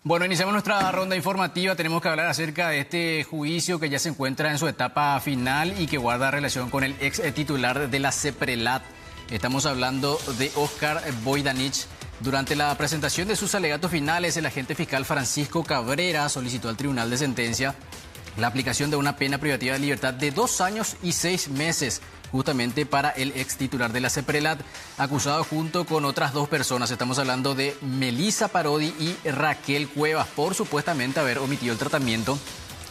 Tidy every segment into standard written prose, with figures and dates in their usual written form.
Bueno, iniciamos nuestra ronda informativa. Tenemos que hablar acerca de este juicio que ya se encuentra en su etapa final y que guarda relación con el ex titular de la CEPRELAT. Estamos hablando de Óscar Voidanich. Durante la presentación de sus alegatos finales, el agente fiscal Francisco Cabrera solicitó al Tribunal de Sentencia la aplicación de una pena privativa de libertad de 2 años y 6 meses, justamente para el ex titular de la CEPRELAT, acusado junto con otras 2 personas. Estamos hablando de Melissa Parodi y Raquel Cuevas por supuestamente haber omitido el tratamiento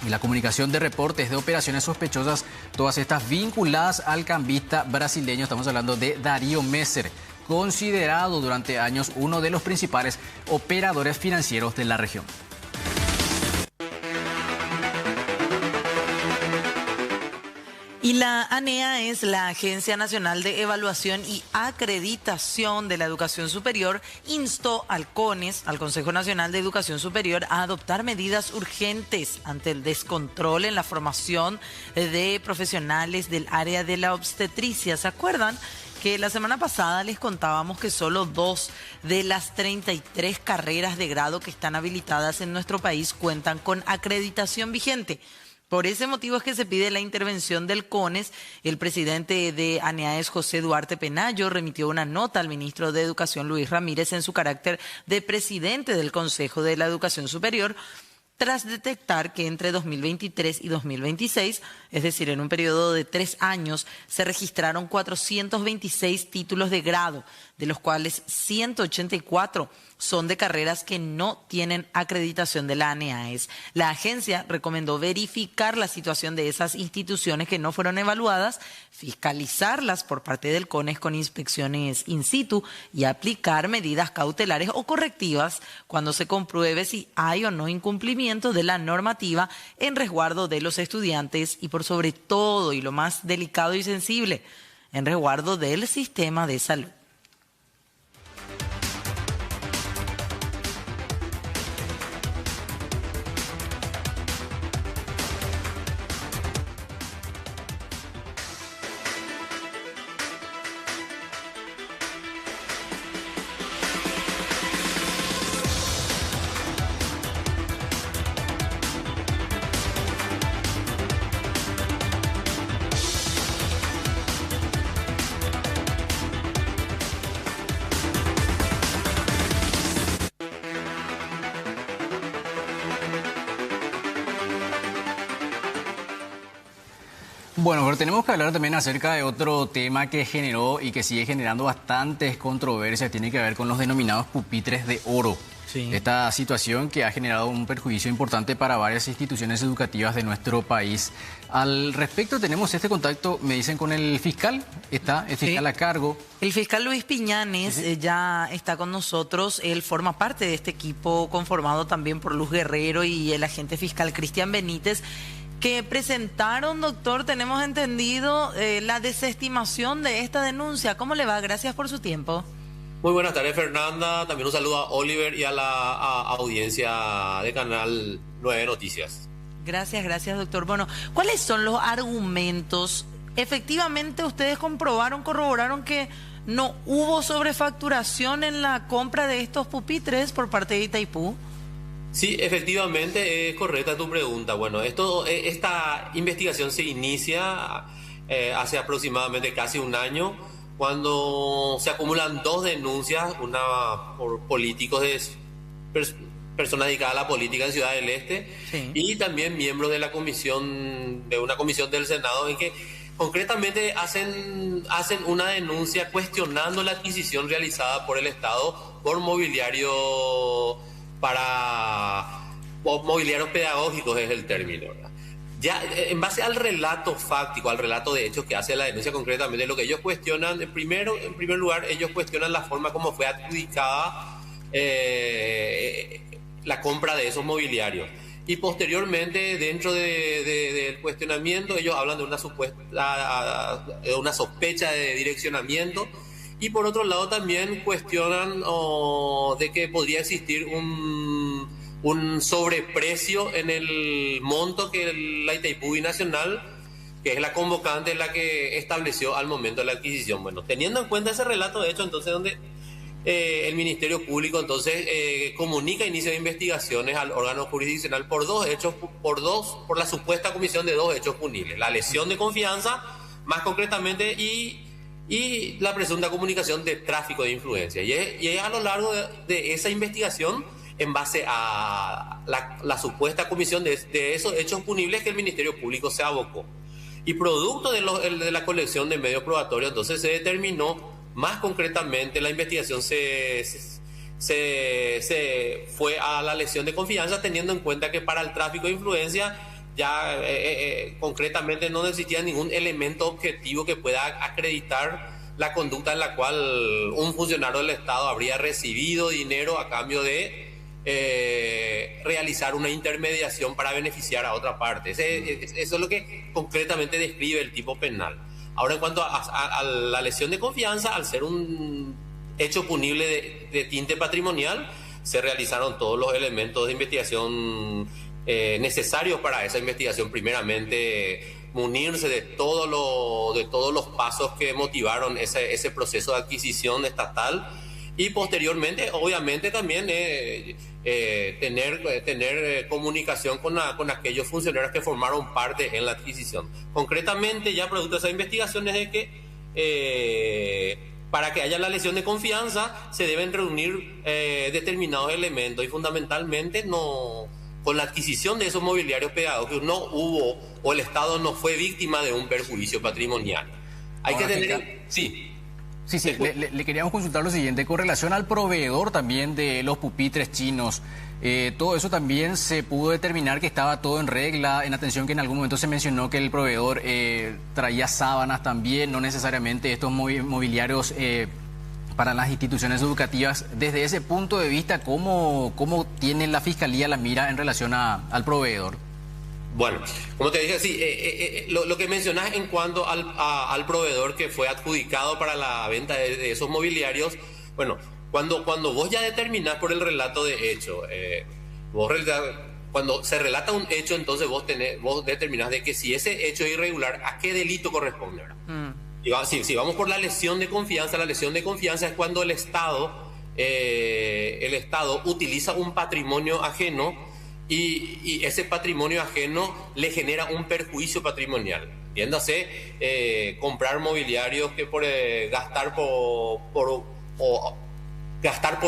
y la comunicación de reportes de operaciones sospechosas, todas estas vinculadas al cambista brasileño. Estamos hablando de Darío Messer, considerado durante años uno de los principales operadores financieros de la región. Y la ANEA es la Agencia Nacional de Evaluación y Acreditación de la Educación Superior, instó al CONES, al Consejo Nacional de Educación Superior, a adoptar medidas urgentes ante el descontrol en la formación de profesionales del área de la obstetricia. ¿Se acuerdan que la semana pasada les contábamos que solo 2 de las 33 carreras de grado que están habilitadas en nuestro país cuentan con acreditación vigente? Por ese motivo es que se pide la intervención del CONES. El presidente de ANEAES, José Duarte Penayo, remitió una nota al ministro de Educación, Luis Ramírez, en su carácter de presidente del Consejo de la Educación Superior, tras detectar que entre 2023 y 2026, es decir, en un periodo de 3 años, se registraron 426 títulos de grado, de los cuales 184 son de carreras que no tienen acreditación de la ANEAES. La agencia recomendó verificar la situación de esas instituciones que no fueron evaluadas, fiscalizarlas por parte del CONES con inspecciones in situ y aplicar medidas cautelares o correctivas cuando se compruebe si hay o no incumplimiento de la normativa en resguardo de los estudiantes y por sobre todo, y lo más delicado y sensible, en resguardo del sistema de salud. Bueno, pero tenemos que hablar también acerca de otro tema que generó y que sigue generando bastantes controversias. Tiene que ver con los denominados pupitres de oro. Sí. Esta situación que ha generado un perjuicio importante para varias instituciones educativas de nuestro país. Al respecto tenemos este contacto, me dicen, con el fiscal. Está el fiscal a cargo. El fiscal Luis Piñanes ya está con nosotros. Él forma parte de este equipo conformado también por Luz Guerrero y el agente fiscal Cristian Benítez, que presentaron, doctor, tenemos entendido, la desestimación de esta denuncia. ¿Cómo le va? Gracias por su tiempo. Muy buenas tardes, Fernanda. También un saludo a Oliver y a la audiencia de Canal 9 Noticias. Gracias, doctor. Bueno, ¿cuáles son los argumentos? Efectivamente, ustedes corroboraron que no hubo sobrefacturación en la compra de estos pupitres por parte de Itaipú. Sí, efectivamente, es correcta tu pregunta. Bueno, esta investigación se inicia hace aproximadamente casi un año, cuando se acumulan 2 denuncias, una por políticos, personas dedicadas a la política en Ciudad del Este, sí, y también miembros de una comisión del Senado, en que concretamente hacen una denuncia cuestionando la adquisición realizada por el Estado por mobiliarios pedagógicos, es el término, ¿verdad? Ya en base al relato fáctico, al relato de hechos que hace la denuncia, concretamente lo que ellos cuestionan, en primer lugar, ellos cuestionan la forma como fue adjudicada la compra de esos mobiliarios. Y posteriormente, dentro del cuestionamiento, ellos hablan de una sospecha de direccionamiento. Y por otro lado también cuestionan de que podría existir un sobreprecio en el monto que la Itaipú Binacional, que es la convocante, la que estableció al momento de la adquisición. Bueno, teniendo en cuenta ese relato de hecho, entonces donde el Ministerio Público entonces comunica inicio de investigaciones al órgano jurisdiccional por dos hechos, por la supuesta comisión de dos hechos punibles: la lesión de confianza, más concretamente, y la presunta comunicación de tráfico de influencia. Y es a lo largo de esa investigación, en base a la supuesta comisión de esos hechos punibles, que el Ministerio Público se abocó. Y producto de la colección de medios probatorios, entonces se determinó, más concretamente, la investigación se fue a la lesión de confianza, teniendo en cuenta que para el tráfico de influencia ya concretamente no existía ningún elemento objetivo que pueda acreditar la conducta en la cual un funcionario del Estado habría recibido dinero a cambio de realizar una intermediación para beneficiar a otra parte. Eso es lo que concretamente describe el tipo penal. Ahora, en cuanto a la lesión de confianza, al ser un hecho punible de tinte patrimonial, se realizaron todos los elementos de investigación necesarios para esa investigación. Primeramente, munirse de todos los pasos que motivaron ese proceso de adquisición estatal, y posteriormente, obviamente, también tener comunicación con aquellos funcionarios que formaron parte en la adquisición. Concretamente, ya producto de esas investigaciones, de que para que haya la lesión de confianza se deben reunir determinados elementos, y fundamentalmente con la adquisición de esos mobiliarios pedagógicos no hubo, o el Estado no fue víctima de un perjuicio patrimonial. Hay que tener... Sí. Sí, le queríamos consultar lo siguiente, con relación al proveedor también de los pupitres chinos. Todo eso también se pudo determinar que estaba todo en regla, en atención que en algún momento se mencionó que el proveedor traía sábanas también, no necesariamente estos mobiliarios para las instituciones educativas. Desde ese punto de vista, ¿cómo tiene la Fiscalía la mira en relación al proveedor? Bueno, como te dije, sí, lo que mencionas en cuanto al proveedor que fue adjudicado para la venta de esos mobiliarios, bueno, cuando vos ya determinás por el relato de hecho, cuando se relata un hecho, entonces vos determinás de que si ese hecho es irregular, ¿a qué delito corresponde? Si vamos por la lesión de confianza es cuando el Estado utiliza un patrimonio ajeno, y ese patrimonio ajeno le genera un perjuicio patrimonial. Entiéndase, comprar mobiliarios que por gastar por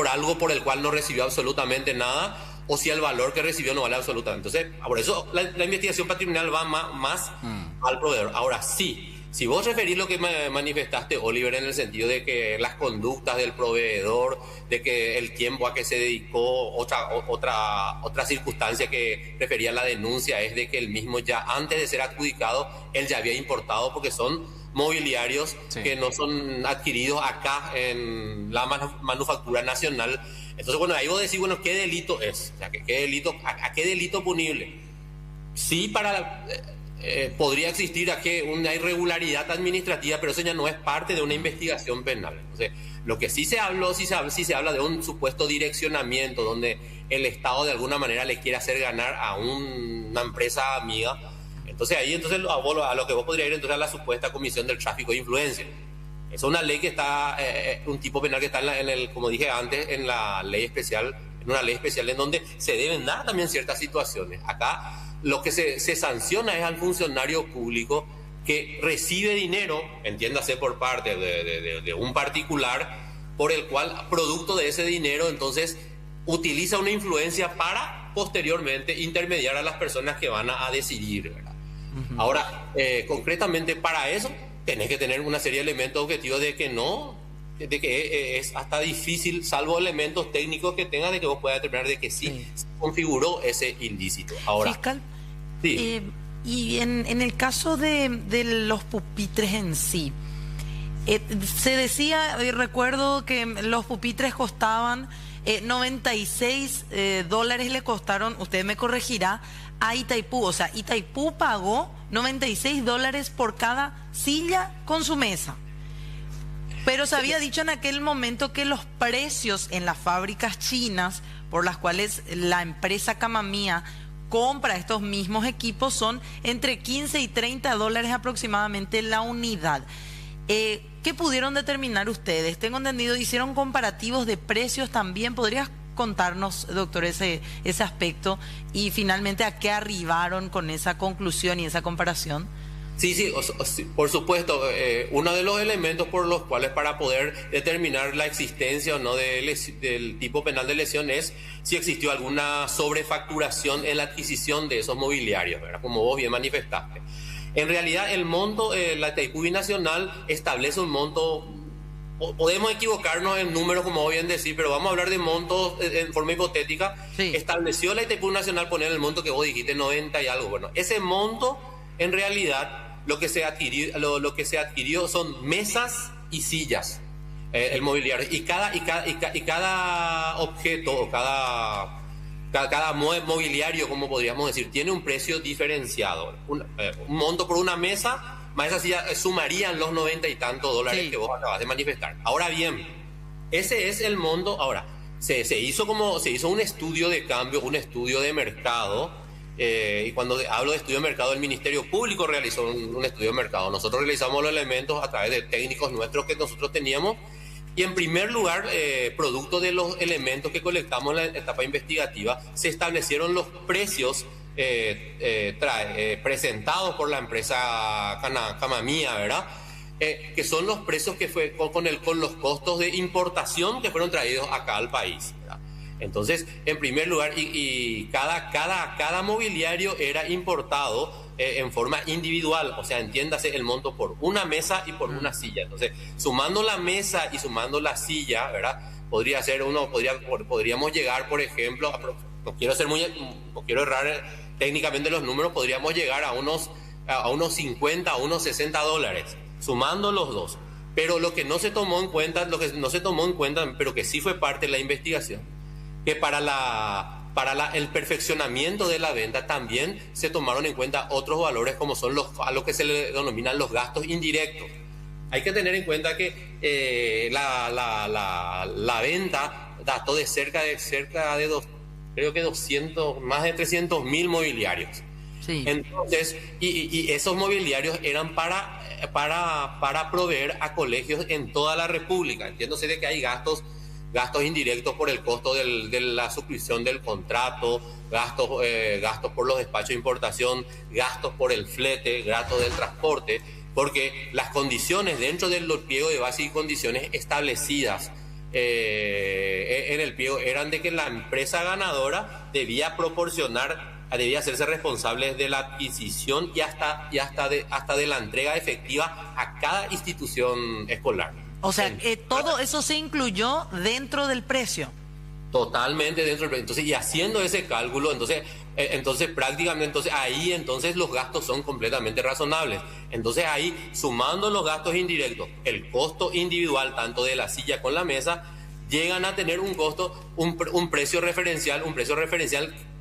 algo por el cual no recibió absolutamente nada, o si el valor que recibió no vale absolutamente. Entonces, por eso la investigación patrimonial va más al proveedor. Ahora sí, si vos referís lo que manifestaste, Oliver, en el sentido de que las conductas del proveedor, de que el tiempo a que se dedicó, otra circunstancia que refería a la denuncia es de que el mismo, ya antes de ser adjudicado, él ya había importado, porque son mobiliarios que no son adquiridos acá en la manufactura nacional. Entonces, bueno, ahí vos decís, bueno, ¿qué delito es? O sea, ¿a qué delito punible? Sí, podría existir una irregularidad administrativa, pero eso ya no es parte de una investigación penal. Entonces, lo que sí se habla de un supuesto direccionamiento donde el Estado de alguna manera le quiere hacer ganar a una empresa amiga. Entonces ahí a lo que vos podrías ir entonces a la supuesta comisión del tráfico de influencia. Es una ley que está, un tipo penal que está como dije antes, en la ley especial, en una ley especial en donde se deben dar también ciertas situaciones. Acá lo que se sanciona es al funcionario público que recibe dinero, entiéndase, por parte de un particular, por el cual, producto de ese dinero, entonces utiliza una influencia para posteriormente intermediar a las personas que van a decidir, ¿verdad? Ahora, concretamente para eso, tenés que tener una serie de elementos objetivos de que es hasta difícil, salvo elementos técnicos que tengas, de que vos puedas determinar de que sí se configuró ese ilícito. Ahora, fiscal, sí. Y en el caso de los pupitres en sí, se decía, y recuerdo que los pupitres costaban $96 le costaron, usted me corregirá, a Itaipú. O sea, Itaipú pagó $96 por cada silla con su mesa. Pero se había dicho en aquel momento que los precios en las fábricas chinas por las cuales la empresa Camamía compra estos mismos equipos son entre $15 y $30 aproximadamente la unidad. ¿Qué ¿Qué pudieron determinar ustedes? Tengo entendido, hicieron comparativos de precios también. ¿Podrías contarnos, doctor, ese aspecto? Y finalmente, ¿a qué arribaron con esa conclusión y esa comparación? Sí, por supuesto. Uno de los elementos por los cuales para poder determinar la existencia o no del tipo penal de lesión es si existió alguna sobrefacturación en la adquisición de esos mobiliarios, ¿verdad? Como vos bien manifestaste. En realidad, el monto, la Itaipú Binacional establece un monto. Podemos equivocarnos en números, como voy a decir, pero vamos a hablar de montos en forma hipotética. Sí. Estableció la Itaipú Nacional poner el monto que vos dijiste, 90 y algo. Bueno, ese monto, en realidad, lo que se adquirió son mesas y sillas, el mobiliario. Y cada objeto o cada mobiliario, como podríamos decir, tiene un precio diferenciado. Un monto por una mesa, más esa silla, sumarían los 90 y tantos dólares Sí. que vos acabas de manifestar. Ahora bien, ese es el monto. Ahora, se hizo un estudio de cambio, un estudio de mercado. Y cuando hablo de estudio de mercado, el Ministerio Público realizó un estudio de mercado. Nosotros realizamos los elementos a través de técnicos nuestros que nosotros teníamos. Y en primer lugar, producto de los elementos que colectamos en la etapa investigativa, se establecieron los precios presentados por la empresa Camamía, ¿verdad? Que son los precios que fue con los costos de importación que fueron traídos acá al país, ¿verdad? Entonces, en primer lugar, y cada mobiliario era importado en forma individual, o sea, entiéndase el monto por una mesa y por una silla. Entonces, sumando la mesa y sumando la silla, ¿verdad? Podríamos llegar, por ejemplo, no quiero errar técnicamente los números, podríamos llegar a unos 50, a unos 60 dólares, sumando los dos. Pero lo que no se tomó en cuenta, pero que sí fue parte de la investigación, que para el perfeccionamiento de la venta también se tomaron en cuenta otros valores, como son a lo que se le denominan los gastos indirectos. Hay que tener en cuenta que la venta dató de cerca de más de 300.000 mobiliarios. Sí. Entonces, y esos mobiliarios eran para proveer a colegios en toda la República. Entiéndose de que hay gastos indirectos por el costo de la suscripción del contrato, gastos por los despachos de importación, gastos por el flete, gastos del transporte, porque las condiciones dentro del pliego de base y condiciones establecidas en el pliego eran de que la empresa ganadora debía hacerse responsable de la adquisición y hasta de la entrega efectiva a cada institución escolar. O sea, todo eso se incluyó dentro del precio. Totalmente dentro del precio. Entonces, y haciendo ese cálculo, entonces prácticamente, ahí los gastos son completamente razonables. Entonces ahí, sumando los gastos indirectos, el costo individual tanto de la silla con la mesa, llegan a tener un precio referencial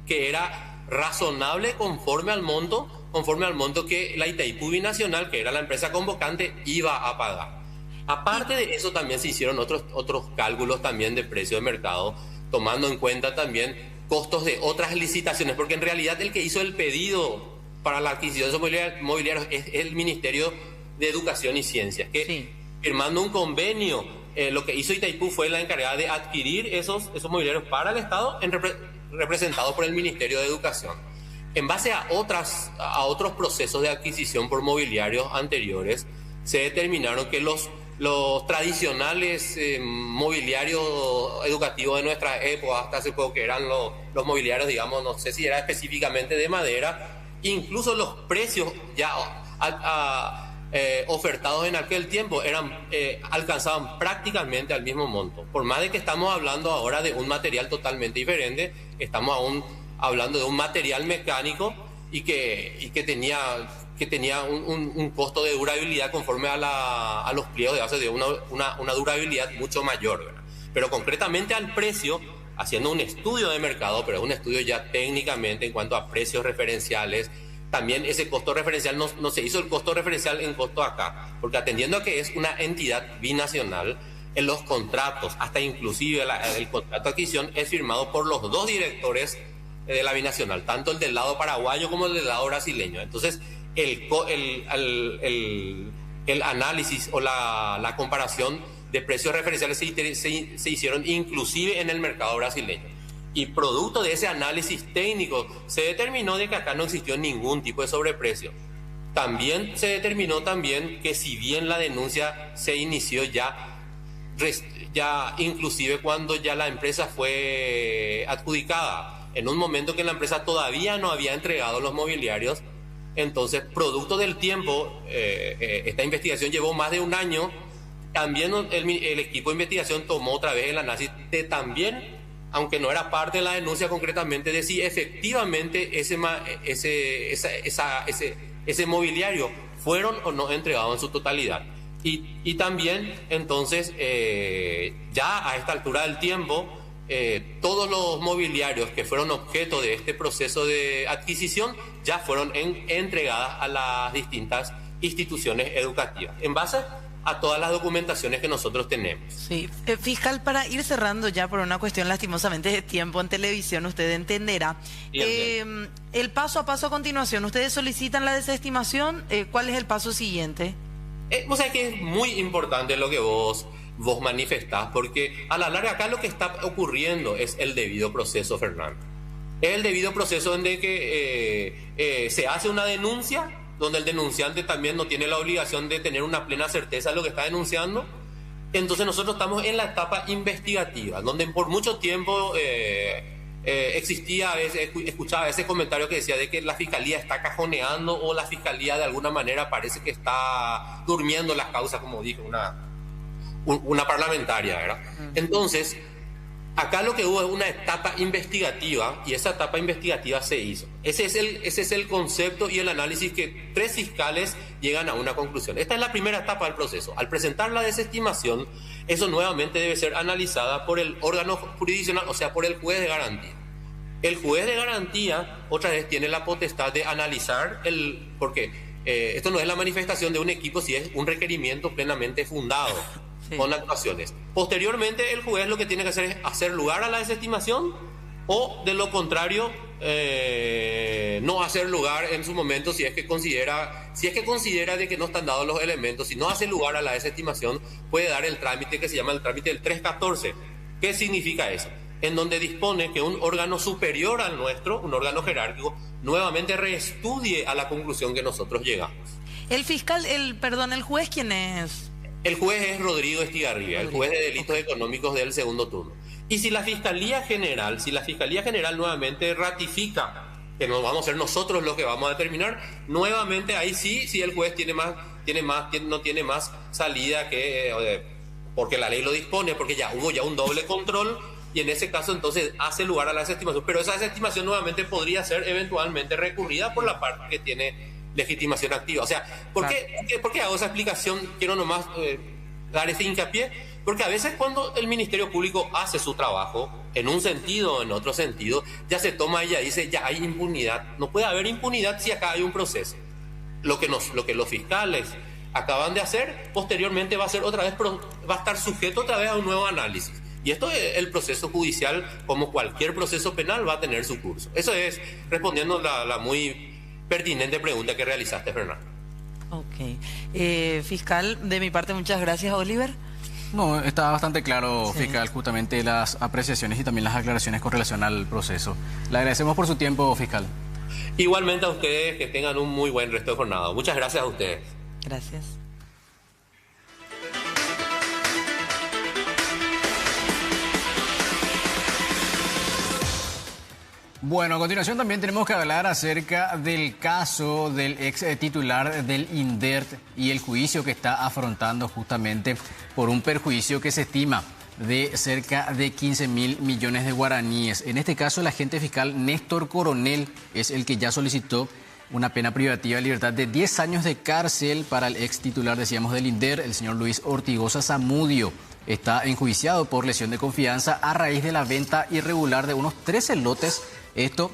que era razonable conforme al monto que la Itaipú Binacional, que era la empresa convocante, iba a pagar. Aparte de eso, también se hicieron otros cálculos también de precio de mercado, tomando en cuenta también costos de otras licitaciones, porque en realidad el que hizo el pedido para la adquisición de esos mobiliarios es el Ministerio de Educación y Ciencias, que Sí. firmando un convenio, lo que hizo Itaipú fue la encargada de adquirir esos mobiliarios para el Estado, representados por el Ministerio de Educación. En base a otros procesos de adquisición por mobiliarios anteriores, se determinaron que los tradicionales mobiliarios educativos de nuestra época, hasta hace poco, que eran los mobiliarios, digamos, no sé si era específicamente de madera, incluso los precios ya ofertados en aquel tiempo alcanzaban prácticamente al mismo monto. Por más de que estamos hablando ahora de un material totalmente diferente, estamos aún hablando de un material mecánico y que tenía un costo de durabilidad conforme a los pliegos de base de una durabilidad mucho mayor, ¿verdad? Pero concretamente al precio, haciendo un estudio de mercado, pero es un estudio ya técnicamente en cuanto a precios referenciales, también ese costo referencial no se hizo el costo referencial en costo acá, porque atendiendo a que es una entidad binacional, en los contratos, hasta inclusive el contrato de adquisición es firmado por los dos directores de la binacional, tanto el del lado paraguayo como el del lado brasileño. Entonces, el el análisis o la comparación de precios referenciales se hicieron inclusive en el mercado brasileño. Y producto de ese análisis técnico se determinó de que acá no existió ningún tipo de sobreprecio. También se determinó también que si bien la denuncia se inició ya inclusive cuando ya la empresa fue adjudicada, en un momento que la empresa todavía no había entregado los mobiliarios, entonces producto del tiempo, esta investigación llevó más de un año, también el equipo de investigación tomó otra vez el análisis de también, aunque no era parte de la denuncia concretamente, de si efectivamente ese mobiliario fueron o no entregados en su totalidad. Y también, entonces, ya a esta altura del tiempo, todos los mobiliarios que fueron objeto de este proceso de adquisición ya fueron entregadas a las distintas instituciones educativas, en base a todas las documentaciones que nosotros tenemos. Sí, fiscal, para ir cerrando ya por una cuestión lastimosamente de tiempo en televisión, usted entenderá. El paso a paso a continuación, ustedes solicitan la desestimación, ¿cuál es el paso siguiente? O sea que es muy importante lo que vos manifestás, porque a la larga acá lo que está ocurriendo es el debido proceso, Fernando. Es el debido proceso en el que se hace una denuncia, donde el denunciante también no tiene la obligación de tener una plena certeza de lo que está denunciando. Entonces nosotros estamos en la etapa investigativa, donde por mucho tiempo existía, a veces, escuchaba ese comentario que decía de que la fiscalía está cajoneando o la fiscalía de alguna manera parece que está durmiendo las causas, como dijo una parlamentaria, ¿verdad? Entonces, acá lo que hubo es una etapa investigativa y esa etapa investigativa se hizo. Ese es el concepto y el análisis que 3 fiscales llegan a una conclusión. Esta es la primera etapa del proceso. Al presentar la desestimación, eso nuevamente debe ser analizada por el órgano jurisdiccional, o sea, por el juez de garantía. El juez de garantía, otra vez, tiene la potestad de analizar porque esto no es la manifestación de un equipo, si es un requerimiento plenamente fundado. Sí. Con actuaciones. Posteriormente, el juez lo que tiene que hacer es hacer lugar a la desestimación o, de lo contrario, no hacer lugar en su momento si es que considera de que no están dados los elementos. Si no hace lugar a la desestimación, puede dar el trámite que se llama el trámite del 314. ¿Qué significa eso? En donde dispone que un órgano superior al nuestro, un órgano jerárquico, nuevamente reestudie a la conclusión que nosotros llegamos. El fiscal, el juez, ¿quién es? El juez es Rodrigo Estigarribia, el juez de delitos económicos del segundo turno. Y si la Fiscalía General nuevamente ratifica que no vamos a ser nosotros los que vamos a determinar, nuevamente ahí sí, si el juez no tiene más salida porque la ley lo dispone, porque ya hubo un doble control, y en ese caso entonces hace lugar a la desestimación. Pero esa desestimación nuevamente podría ser eventualmente recurrida por la parte que tiene legitimación activa. O sea, ¿por qué hago esa explicación? Quiero nomás dar ese hincapié, porque a veces cuando el Ministerio Público hace su trabajo, en un sentido o en otro sentido, ya se toma y ya dice, ya hay impunidad. No puede haber impunidad si acá hay un proceso. Lo que los fiscales acaban de hacer, posteriormente va a estar sujeto otra vez a un nuevo análisis. Y esto es el proceso judicial, como cualquier proceso penal, va a tener su curso. Eso es respondiendo la muy pertinente pregunta que realizaste, Fernando. Ok. Fiscal, de mi parte, muchas gracias, Oliver. No, está bastante claro, sí, fiscal, justamente las apreciaciones y también las aclaraciones con relación al proceso. Le agradecemos por su tiempo, fiscal. Igualmente a ustedes, que tengan un muy buen resto de jornada. Muchas gracias a ustedes. Gracias. Bueno, a continuación también tenemos que hablar acerca del caso del ex titular del INDERT y el juicio que está afrontando justamente por un perjuicio que se estima de cerca de 15.000 millones de guaraníes. En este caso, el agente fiscal Néstor Coronel es el que ya solicitó una pena privativa de libertad de 10 años de cárcel para el ex titular, decíamos, del INDERT, el señor Luis Ortigosa Zamudio. Está enjuiciado por lesión de confianza a raíz de la venta irregular de unos 13 lotes, esto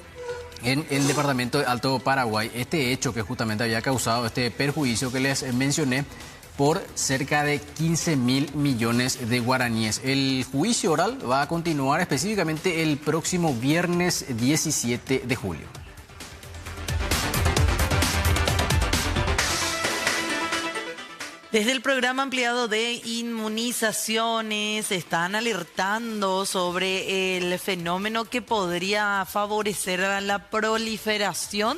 en el departamento de Alto Paraguay. Este hecho que justamente había causado este perjuicio que les mencioné por cerca de 15.000 millones de guaraníes. El juicio oral va a continuar específicamente el próximo viernes 17 de julio. Desde el programa ampliado de inmunizaciones están alertando sobre el fenómeno que podría favorecer a la proliferación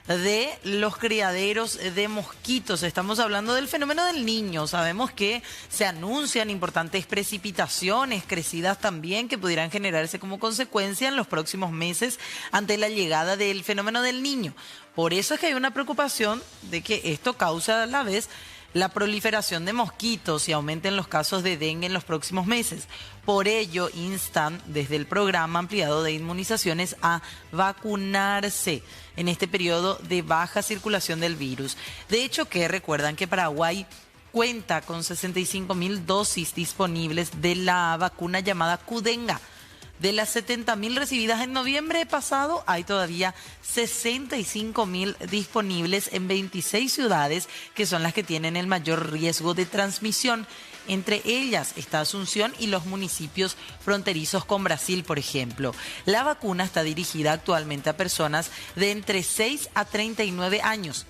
de los criaderos de mosquitos. Estamos hablando del fenómeno del niño. Sabemos que se anuncian importantes precipitaciones, crecidas también, que pudieran generarse como consecuencia en los próximos meses ante la llegada del fenómeno del niño. Por eso es que hay una preocupación de que esto causa a la vez la proliferación de mosquitos y aumenten los casos de dengue en los próximos meses. Por ello, instan desde el programa ampliado de inmunizaciones a vacunarse en este periodo de baja circulación del virus. De hecho, que recuerdan que Paraguay cuenta con 65.000 dosis disponibles de la vacuna llamada Qdenga. De las 70.000 recibidas en noviembre pasado, hay todavía 65.000 disponibles en 26 ciudades que son las que tienen el mayor riesgo de transmisión. Entre ellas está Asunción y los municipios fronterizos con Brasil, por ejemplo. La vacuna está dirigida actualmente a personas de entre 6 a 39 años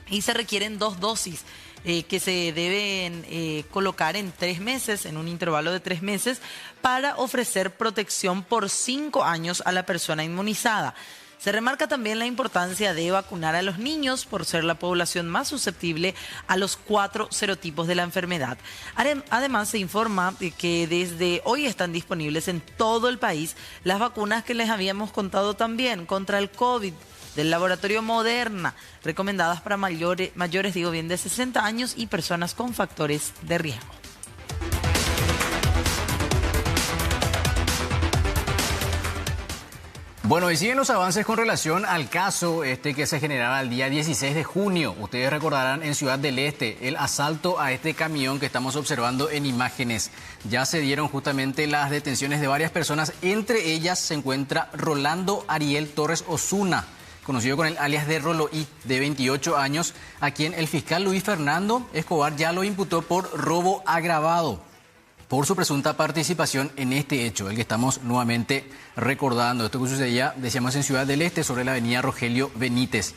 y se requieren 2 dosis. Que se deben colocar en 3 meses, en un intervalo de 3 meses, para ofrecer protección por 5 años a la persona inmunizada. Se remarca también la importancia de vacunar a los niños por ser la población más susceptible a los 4 serotipos de la enfermedad. Además, se informa que desde hoy están disponibles en todo el país las vacunas que les habíamos contado también contra el COVID del laboratorio Moderna, recomendadas para mayores de 60 años y personas con factores de riesgo. Bueno, y siguen los avances con relación al caso que se generaba el día 16 de junio. Ustedes recordarán en Ciudad del Este el asalto a este camión que estamos observando en imágenes. Ya se dieron justamente las detenciones de varias personas. Entre ellas se encuentra Rolando Ariel Torres Osuna, conocido con el alias de Roloí, de 28 años, a quien el fiscal Luis Fernando Escobar ya lo imputó por robo agravado por su presunta participación en este hecho, el que estamos nuevamente recordando. Esto que sucedía, decíamos, en Ciudad del Este, sobre la avenida Rogelio Benítez.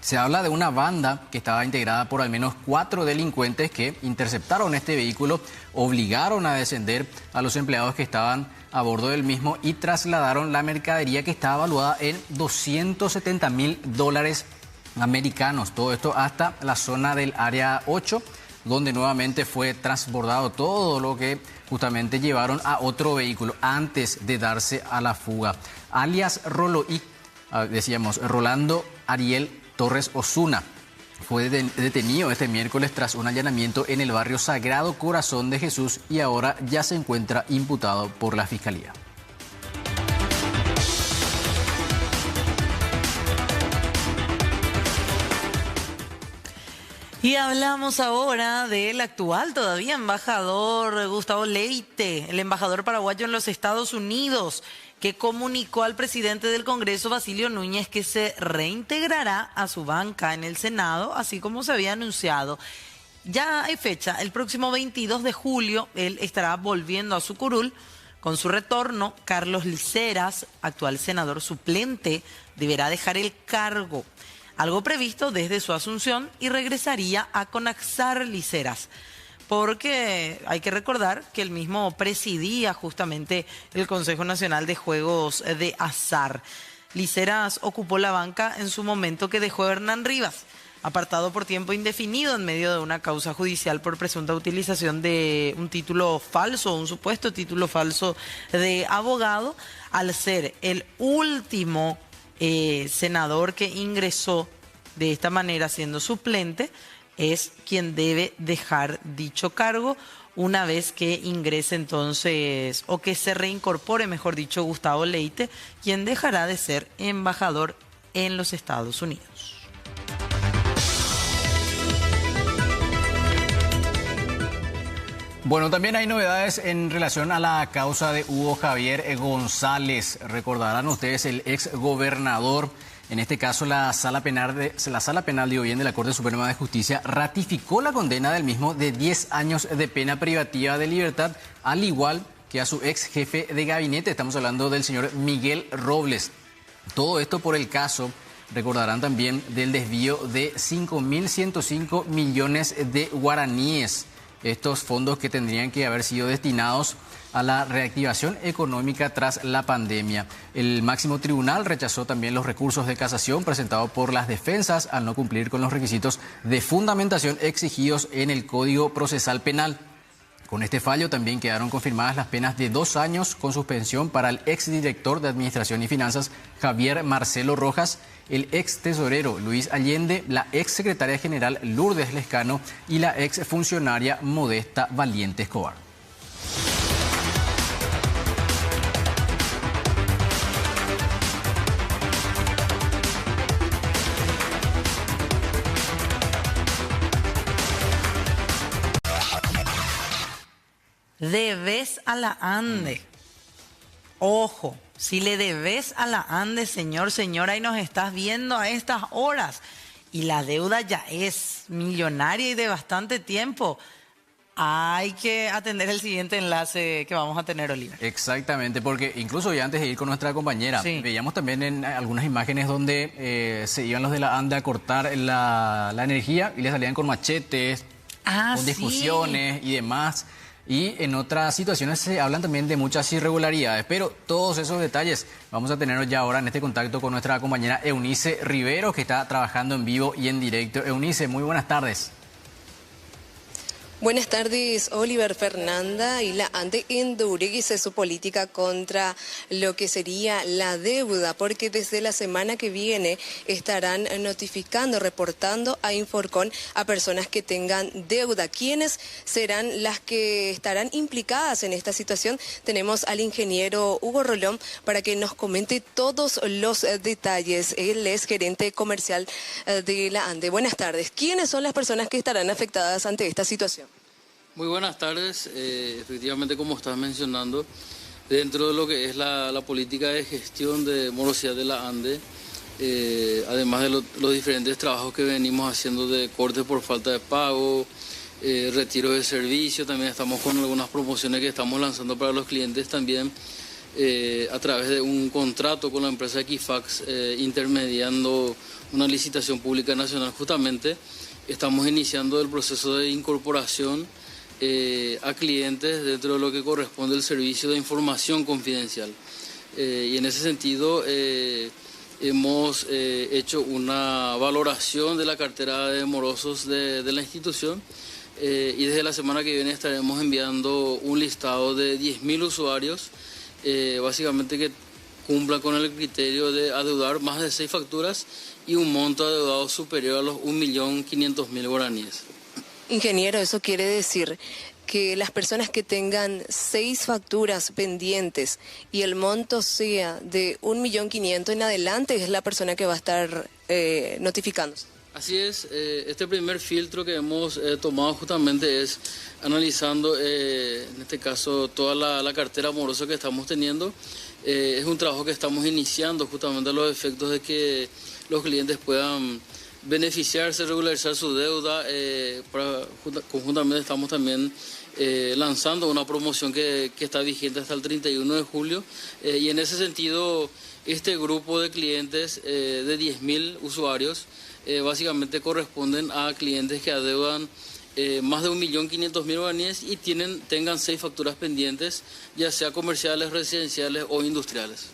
Se habla de una banda que estaba integrada por al menos 4 delincuentes que interceptaron este vehículo, obligaron a descender a los empleados que estaban a bordo del mismo y trasladaron la mercadería que estaba evaluada en $270.000 americanos. Todo esto hasta la zona del área 8, donde nuevamente fue transbordado todo lo que justamente llevaron a otro vehículo antes de darse a la fuga. Alias Roloí, decíamos, Rolando Ariel Torres Osuna, fue detenido este miércoles tras un allanamiento en el barrio Sagrado Corazón de Jesús y ahora ya se encuentra imputado por la Fiscalía. Y hablamos ahora del actual todavía embajador Gustavo Leite, el embajador paraguayo en los Estados Unidos, que comunicó al presidente del Congreso, Basilio Núñez, que se reintegrará a su banca en el Senado, así como se había anunciado. Ya hay fecha, el próximo 22 de julio, él estará volviendo a su curul. Con su retorno, Carlos Liceras, actual senador suplente, deberá dejar el cargo, algo previsto desde su asunción, y regresaría a Conaxar Liceras, porque hay que recordar que él mismo presidía justamente el Consejo Nacional de Juegos de Azar. Liceras ocupó la banca en su momento que dejó Hernán Rivas, apartado por tiempo indefinido en medio de una causa judicial por presunta utilización de un título falso, un supuesto título falso de abogado, al ser el último senador que ingresó de esta manera siendo suplente. Es quien debe dejar dicho cargo una vez que ingrese entonces, o que se reincorpore, mejor dicho, Gustavo Leite, quien dejará de ser embajador en los Estados Unidos. Bueno, también hay novedades en relación a la causa de Hugo Javier González. Recordarán ustedes, el ex gobernador. En este caso, la Sala Penal de la Corte Suprema de Justicia ratificó la condena del mismo de 10 años de pena privativa de libertad, al igual que a su ex jefe de gabinete. Estamos hablando del señor Miguel Robles. Todo esto por el caso Recordarán también del desvío de 5.105 millones de guaraníes. Estos fondos que tendrían que haber sido destinados a la reactivación económica tras la pandemia. El máximo tribunal rechazó también los recursos de casación presentados por las defensas al no cumplir con los requisitos de fundamentación exigidos en el Código Procesal Penal. Con este fallo también quedaron confirmadas las penas de 2 años con suspensión para el exdirector de Administración y Finanzas Javier Marcelo Rojas, el ex tesorero Luis Allende, la ex secretaria general Lourdes Lescano y la ex funcionaria Modesta Valiente Escobar. Debes a la ANDE. Ojo, si le debes a la ANDE, señora, y nos estás viendo a estas horas, y la deuda ya es millonaria y de bastante tiempo, hay que atender el siguiente enlace que vamos a tener, Oliver. Exactamente, porque incluso ya antes de ir con nuestra compañera, veíamos también en algunas imágenes donde se iban los de la ANDE a cortar la energía y le salían con machetes, con discusiones y demás. Y en otras situaciones se hablan también de muchas irregularidades, pero todos esos detalles vamos a tenerlos ya ahora en este contacto con nuestra compañera Eunice Rivero, que está trabajando en vivo y en directo. Eunice, muy buenas tardes. Buenas tardes, Oliver. Fernanda y la ANDE endurece su política contra lo que sería la deuda, porque desde la semana que viene estarán notificando, reportando a Inforcon a personas que tengan deuda. ¿Quiénes serán las que estarán implicadas en esta situación? Tenemos al ingeniero Hugo Rolón para que nos comente todos los detalles. Él es gerente comercial de la ANDE. Buenas tardes. ¿Quiénes son las personas que estarán afectadas ante esta situación? Muy buenas tardes. Efectivamente, como estás mencionando, dentro de lo que es la política de gestión de morosidad de la ANDE, además de los diferentes trabajos que venimos haciendo de cortes por falta de pago, retiro de servicio, también estamos con algunas promociones que estamos lanzando para los clientes también a través de un contrato con la empresa Equifax, intermediando una licitación pública nacional. Justamente estamos iniciando el proceso de incorporación a clientes dentro de lo que corresponde al servicio de información confidencial. Y en ese sentido hemos hecho una valoración de la cartera de morosos de la institución y desde la semana que viene estaremos enviando un listado de 10.000 usuarios, básicamente que cumplan con el criterio de adeudar más de 6 facturas y un monto adeudado superior a los 1.500.000 guaraníes. Ingeniero, eso quiere decir que las personas que tengan 6 facturas pendientes y el monto sea de 1.500.000 en adelante es la persona que va a estar notificándose. Así es, este primer filtro que hemos tomado justamente es analizando, en este caso, toda la cartera morosa que estamos teniendo. Es un trabajo que estamos iniciando justamente a los efectos de que los clientes puedan beneficiarse, regularizar su deuda. Conjuntamente estamos también lanzando una promoción que está vigente hasta el 31 de julio y en ese sentido este grupo de clientes de 10.000 usuarios básicamente corresponden a clientes que adeudan más de 1.500.000 guaraníes y tengan 6 facturas pendientes, ya sea comerciales, residenciales o industriales.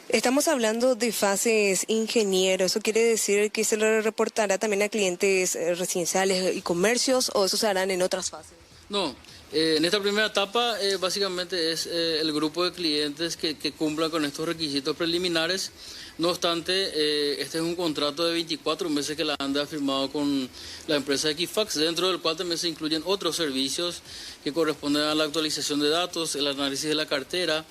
Estamos hablando de fases, ingeniero. ¿Eso quiere decir que se lo reportará también a clientes residenciales y comercios o eso se harán en otras fases? No, en esta primera etapa básicamente es el grupo de clientes que cumplan con estos requisitos preliminares. No obstante, este es un contrato de 24 meses que la ANDE ha firmado con la empresa Equifax, dentro del cual también se incluyen otros servicios que corresponden a la actualización de datos, el análisis de la cartera.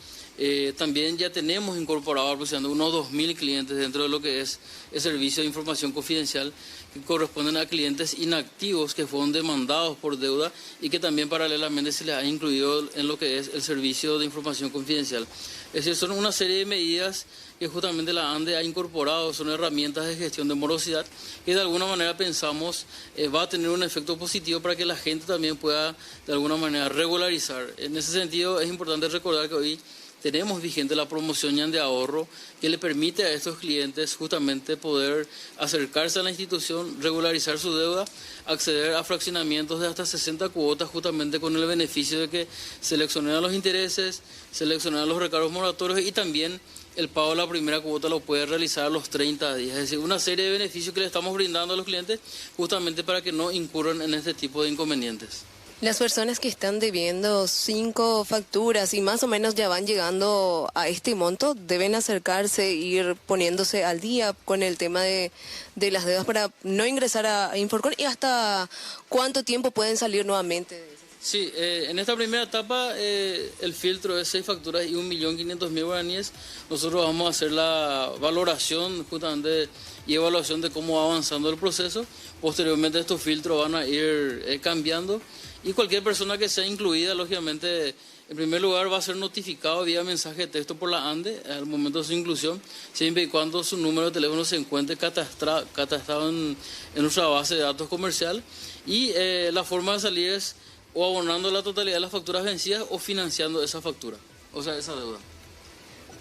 También ya tenemos incorporado aproximadamente unos 2.000 clientes dentro de lo que es el servicio de información confidencial que corresponden a clientes inactivos que fueron demandados por deuda y que también paralelamente se les ha incluido en lo que es el servicio de información confidencial. Es decir, son una serie de medidas que justamente la ANDE ha incorporado, son herramientas de gestión de morosidad que de alguna manera pensamos va a tener un efecto positivo para que la gente también pueda de alguna manera regularizar. En ese sentido es importante recordar que hoy tenemos vigente la promoción Ñan de ahorro, que le permite a estos clientes justamente poder acercarse a la institución, regularizar su deuda, acceder a fraccionamientos de hasta 60 cuotas, justamente con el beneficio de que seleccionan los intereses, seleccionan los recargos moratorios y también el pago de la primera cuota lo puede realizar a los 30 días. Es decir, una serie de beneficios que le estamos brindando a los clientes justamente para que no incurran en este tipo de inconvenientes. Las personas que están debiendo 5 facturas y más o menos ya van llegando a este monto, deben acercarse e ir poniéndose al día con el tema de las deudas para no ingresar a Inforcon. ¿Y hasta cuánto tiempo pueden salir nuevamente de eso? Sí, en esta primera etapa el filtro es 6 facturas y 1.500.000 guaraníes. Nosotros vamos a hacer la valoración justamente y evaluación de cómo va avanzando el proceso. Posteriormente estos filtros van a ir cambiando y cualquier persona que sea incluida, lógicamente, en primer lugar va a ser notificado vía mensaje de texto por la ANDE al momento de su inclusión, siempre y cuando su número de teléfono se encuentre catastrado en nuestra base de datos comercial. Y la forma de salir es o abonando la totalidad de las facturas vencidas o financiando esa factura, o sea, esa deuda.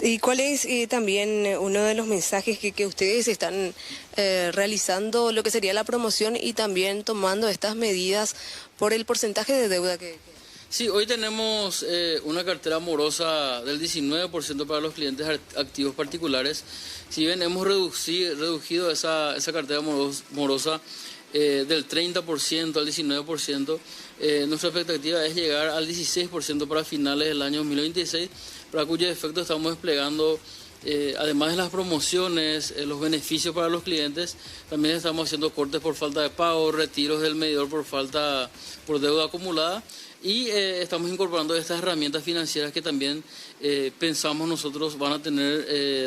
¿Y cuál es también uno de los mensajes que ustedes están realizando, lo que sería la promoción y también tomando estas medidas por el porcentaje de deuda que... Sí, hoy tenemos una cartera morosa del 19% para los clientes activos particulares. Si bien hemos reducido esa cartera morosa del 30% al 19%, nuestra expectativa es llegar al 16% para finales del año 2026, para cuyo efecto estamos desplegando, además de las promociones, los beneficios para los clientes, también estamos haciendo cortes por falta de pago, retiros del medidor por deuda acumulada, y estamos incorporando estas herramientas financieras que también pensamos nosotros van a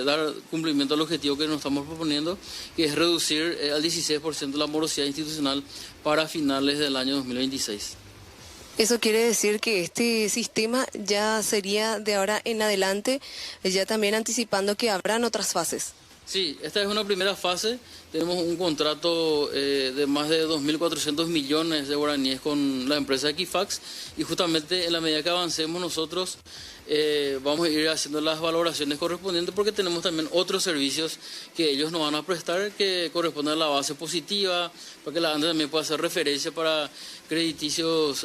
dar cumplimiento al objetivo que nos estamos proponiendo, que es reducir al 16% la morosidad institucional para finales del año 2026. Eso quiere decir que este sistema ya sería de ahora en adelante, ya también anticipando que habrán otras fases. Sí, esta es una primera fase. Tenemos un contrato de más de 2.400 millones de guaraníes con la empresa Equifax y justamente en la medida que avancemos nosotros vamos a ir haciendo las valoraciones correspondientes porque tenemos también otros servicios que ellos nos van a prestar que corresponden a la base positiva, para que la ANDE también pueda hacer referencia para créditos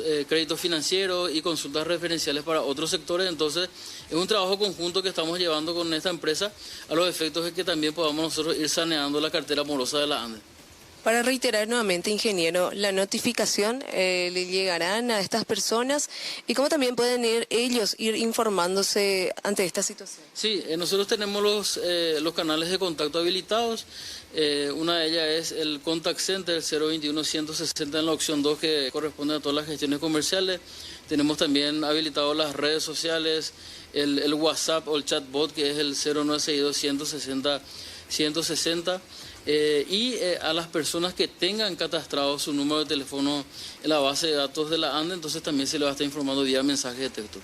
financieros y consultas referenciales para otros sectores. Entonces es un trabajo conjunto que estamos llevando con esta empresa a los efectos de que también podamos nosotros ir saneando la cartera morosa de la ANDE. Para reiterar nuevamente, ingeniero, la notificación le llegarán a estas personas y cómo también pueden ellos ir informándose ante esta situación. Sí, nosotros tenemos los canales de contacto habilitados. Una de ellas es el Contact Center 021-160 en la opción 2 que corresponde a todas las gestiones comerciales. Tenemos también habilitados las redes sociales, el WhatsApp o el chatbot que es el 0962-160-160. Y a las personas que tengan catastrado su número de teléfono en la base de datos de la ANDE, entonces también se le va a estar informando vía mensaje de texto.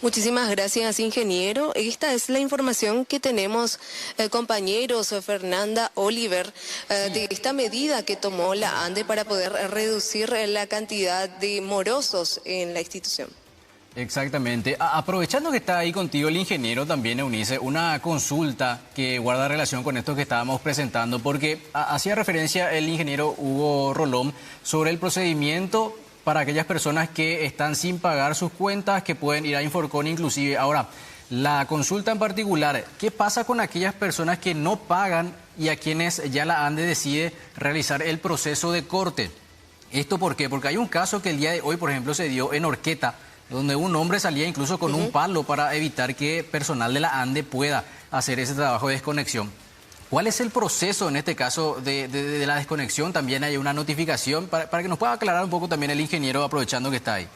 Muchísimas gracias, ingeniero. Esta es la información que tenemos, compañeros, Fernanda, Oliver, de esta medida que tomó la ANDE para poder reducir la cantidad de morosos en la institución. Exactamente. Aprovechando que está ahí contigo el ingeniero también, Eunice, una consulta que guarda relación con esto que estábamos presentando, porque hacía referencia el ingeniero Hugo Rolón sobre el procedimiento para aquellas personas que están sin pagar sus cuentas, que pueden ir a Inforcon inclusive. Ahora, la consulta en particular, ¿qué pasa con aquellas personas que no pagan y a quienes ya la ANDE decide realizar el proceso de corte? ¿Esto por qué? Porque hay un caso que el día de hoy, por ejemplo, se dio en Horqueta, donde un hombre salía incluso con un palo para evitar que personal de la ANDE pueda hacer ese trabajo de desconexión. ¿Cuál es el proceso en este caso de la desconexión? También hay una notificación para que nos pueda aclarar un poco también el ingeniero, aprovechando que está ahí.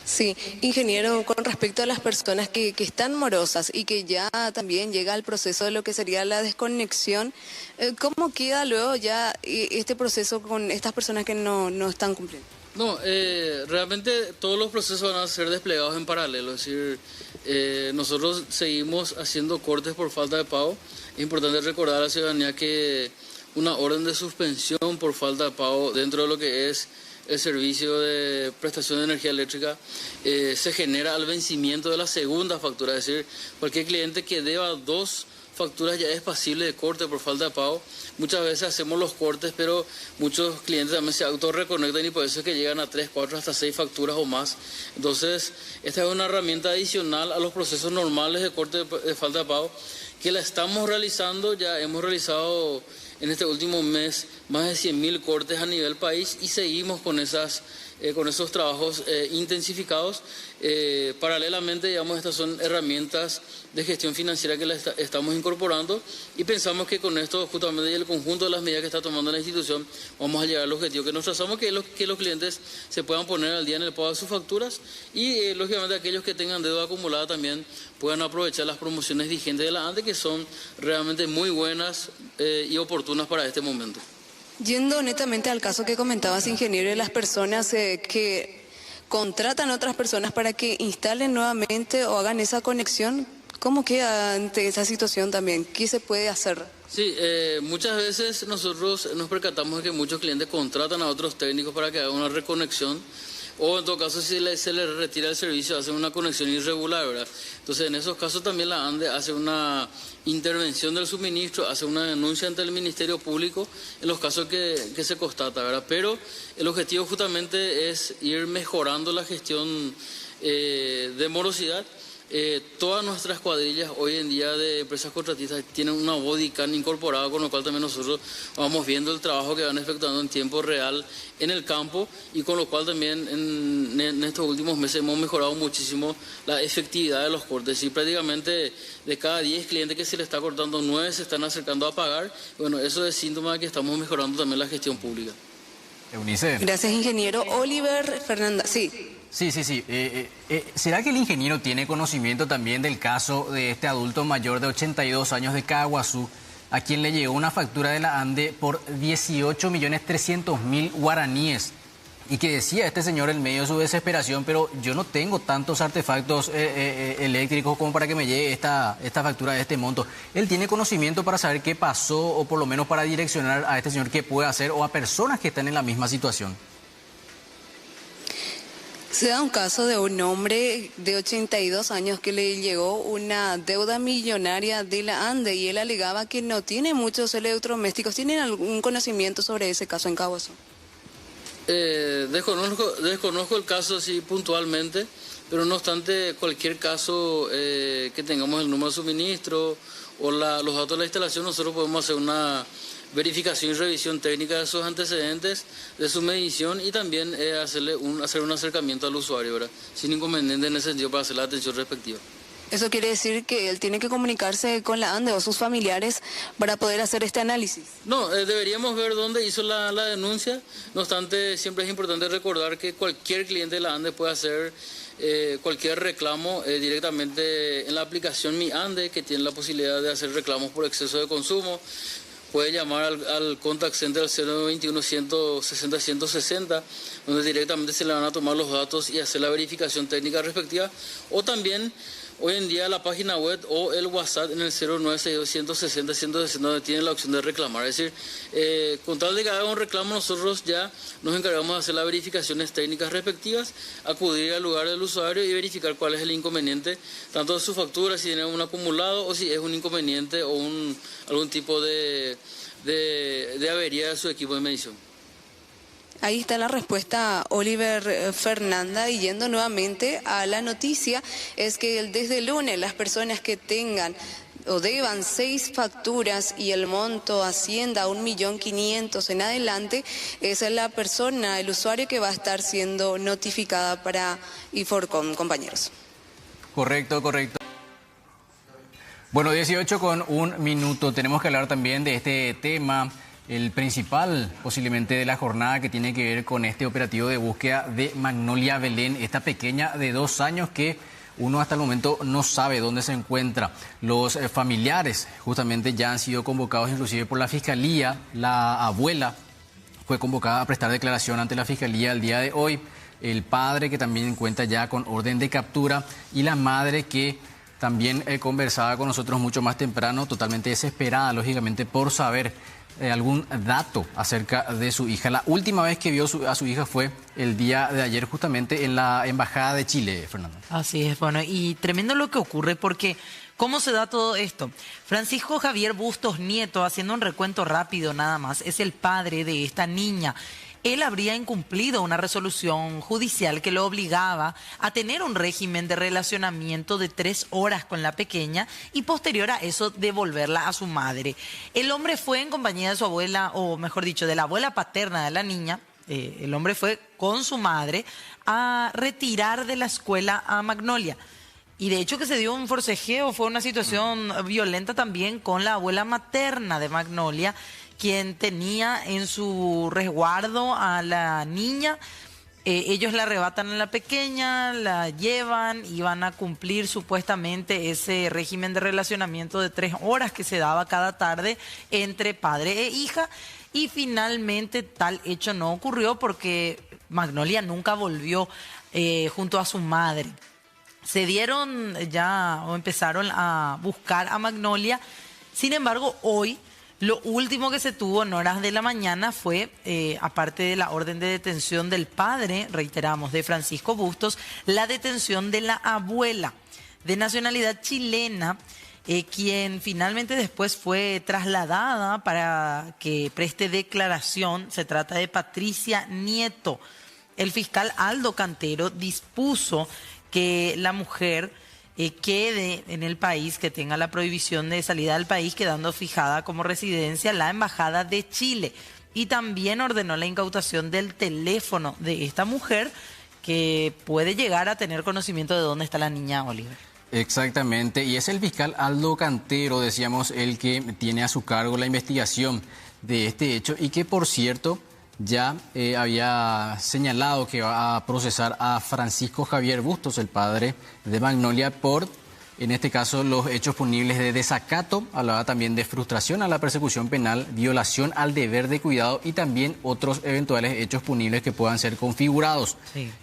Sí, ingeniero, con respecto a las personas que están morosas y que ya también llega al proceso de lo que sería la desconexión, ¿cómo queda luego ya este proceso con estas personas que no están cumpliendo? No, realmente todos los procesos van a ser desplegados en paralelo, es decir, nosotros seguimos haciendo cortes por falta de pago. Es importante recordar a la ciudadanía que una orden de suspensión por falta de pago dentro de lo que es el servicio de prestación de energía eléctrica se genera al vencimiento de la segunda factura. Es decir, cualquier cliente que deba 2 facturas ya es pasible de corte por falta de pago. Muchas veces hacemos los cortes, pero muchos clientes también se autorreconectan y por eso es que llegan a 3, 4, hasta 6 facturas o más. Entonces, esta es una herramienta adicional a los procesos normales de corte de falta de pago que la estamos realizando. Ya hemos realizado en este último mes más de 100.000 cortes a nivel país y seguimos con esos trabajos intensificados. Paralelamente, digamos, estas son herramientas de gestión financiera que estamos incorporando y pensamos que con esto, justamente, y el conjunto de las medidas que está tomando la institución, vamos a llegar al objetivo que nos trazamos, que es que los clientes se puedan poner al día en el pago de sus facturas y, lógicamente, aquellos que tengan deuda acumulada también puedan aprovechar las promociones vigentes de la ANDE, que son realmente muy buenas y oportunas para este momento. Yendo netamente al caso que comentabas, ingeniero, de las personas que contratan a otras personas para que instalen nuevamente o hagan esa conexión, ¿cómo queda ante esa situación también? ¿Qué se puede hacer? Sí, muchas veces nosotros nos percatamos de que muchos clientes contratan a otros técnicos para que hagan una reconexión, o en todo caso si se les retira el servicio, hacen una conexión irregular, ¿verdad? Entonces en esos casos también la ANDE hace una intervención del suministro, hace una denuncia ante el Ministerio Público en los casos que se constata, ¿verdad? Pero el objetivo justamente es ir mejorando la gestión de morosidad. Todas nuestras cuadrillas hoy en día de empresas contratistas tienen una bodycam incorporada, con lo cual también nosotros vamos viendo el trabajo que van efectuando en tiempo real en el campo y con lo cual también en estos últimos meses hemos mejorado muchísimo la efectividad de los cortes y prácticamente de cada 10 clientes que se le está cortando, 9 se están acercando a pagar. Bueno, eso es síntoma de que estamos mejorando también la gestión pública. Eunice. Gracias, ingeniero. Oliver Fernanda, sí. Sí. ¿Será que el ingeniero tiene conocimiento también del caso de este adulto mayor de 82 años de Caaguazú, a quien le llegó una factura de la ANDE por 18.300.000 guaraníes? Y que decía este señor en medio de su desesperación, pero yo no tengo tantos artefactos eléctricos como para que me llegue esta factura de este monto. ¿Él tiene conocimiento para saber qué pasó o por lo menos para direccionar a este señor qué puede hacer o a personas que están en la misma situación? Se da un caso de un hombre de 82 años que le llegó una deuda millonaria de la ANDE y él alegaba que no tiene muchos electrodomésticos. ¿Tienen algún conocimiento sobre ese caso en Caaguazú? Desconozco el caso así puntualmente, pero no obstante, cualquier caso que tengamos el número de suministro o los datos de la instalación, nosotros podemos hacer una verificación y revisión técnica de sus antecedentes, de su medición y también hacer un acercamiento al usuario, ¿verdad? Sin inconveniente en ese sentido para hacer la atención respectiva. Eso quiere decir que él tiene que comunicarse con la ANDE o sus familiares para poder hacer este análisis. No, deberíamos ver dónde hizo la denuncia. No obstante, siempre es importante recordar que cualquier cliente de la ANDE puede hacer cualquier reclamo directamente en la aplicación Mi ANDE, que tiene la posibilidad de hacer reclamos por exceso de consumo. Puede llamar al contact center al 0921-160-160, donde directamente se le van a tomar los datos y hacer la verificación técnica respectiva. O también, hoy en día, la página web o el WhatsApp en el 0962-160-160, donde tiene la opción de reclamar. Es decir, con tal de que haga un reclamo, nosotros ya nos encargamos de hacer las verificaciones técnicas respectivas, acudir al lugar del usuario y verificar cuál es el inconveniente, tanto de su factura, si tiene un acumulado o si es un inconveniente o algún tipo de avería de su equipo de medición. Ahí está la respuesta, Oliver Fernanda, y yendo nuevamente a la noticia, es que desde el lunes las personas que tengan o deban 6 facturas y el monto ascienda a 1.500.000 en adelante, esa es la persona, el usuario que va a estar siendo notificada para Inforcom, compañeros. Correcto. Bueno, 18:01. Tenemos que hablar también de este tema, el principal posiblemente de la jornada, que tiene que ver con este operativo de búsqueda de Magnolia Belén, esta pequeña de 2 años que uno hasta el momento no sabe dónde se encuentra. Los familiares justamente ya han sido convocados inclusive por la Fiscalía. La abuela fue convocada a prestar declaración ante la Fiscalía el día de hoy. El padre, que también cuenta ya con orden de captura, y la madre, que también conversaba con nosotros mucho más temprano, totalmente desesperada, lógicamente, por saber algún dato acerca de su hija. La última vez que vio a su hija fue el día de ayer, justamente en la Embajada de Chile, Fernando. Así es, bueno, y tremendo lo que ocurre porque ¿cómo se da todo esto? Francisco Javier Bustos Nieto, haciendo un recuento rápido nada más, es el padre de esta niña. Él habría incumplido una resolución judicial que lo obligaba a tener un régimen de relacionamiento de 3 horas con la pequeña y posterior a eso devolverla a su madre. El hombre fue en compañía de su abuela, o mejor dicho, de la abuela paterna de la niña. El hombre fue con su madre a retirar de la escuela a Magnolia. Y de hecho que se dio un forcejeo, fue una situación violenta también con la abuela materna de Magnolia, quien tenía en su resguardo a la niña. Ellos la arrebatan a la pequeña, la llevan y van a cumplir supuestamente ese régimen de relacionamiento de 3 horas que se daba cada tarde entre padre e hija. Y finalmente tal hecho no ocurrió porque Magnolia nunca volvió junto a su madre. Se dieron ya o empezaron a buscar a Magnolia. Sin embargo, hoy lo último que se tuvo en horas de la mañana fue, aparte de la orden de detención del padre, reiteramos, de Francisco Bustos, la detención de la abuela de nacionalidad chilena, quien finalmente después fue trasladada para que preste declaración. Se trata de Patricia Nieto. El fiscal Aldo Cantero dispuso que la mujer quede en el país, que tenga la prohibición de salida del país, quedando fijada como residencia la Embajada de Chile. Y también ordenó la incautación del teléfono de esta mujer, que puede llegar a tener conocimiento de dónde está la niña Oliver. Exactamente, y es el fiscal Aldo Cantero, decíamos, el que tiene a su cargo la investigación de este hecho y que, por cierto, ya había señalado que va a procesar a Francisco Javier Bustos, el padre de Magnolia, por, en este caso, los hechos punibles de desacato. Hablaba también de frustración a la persecución penal, violación al deber de cuidado y también otros eventuales hechos punibles que puedan ser configurados,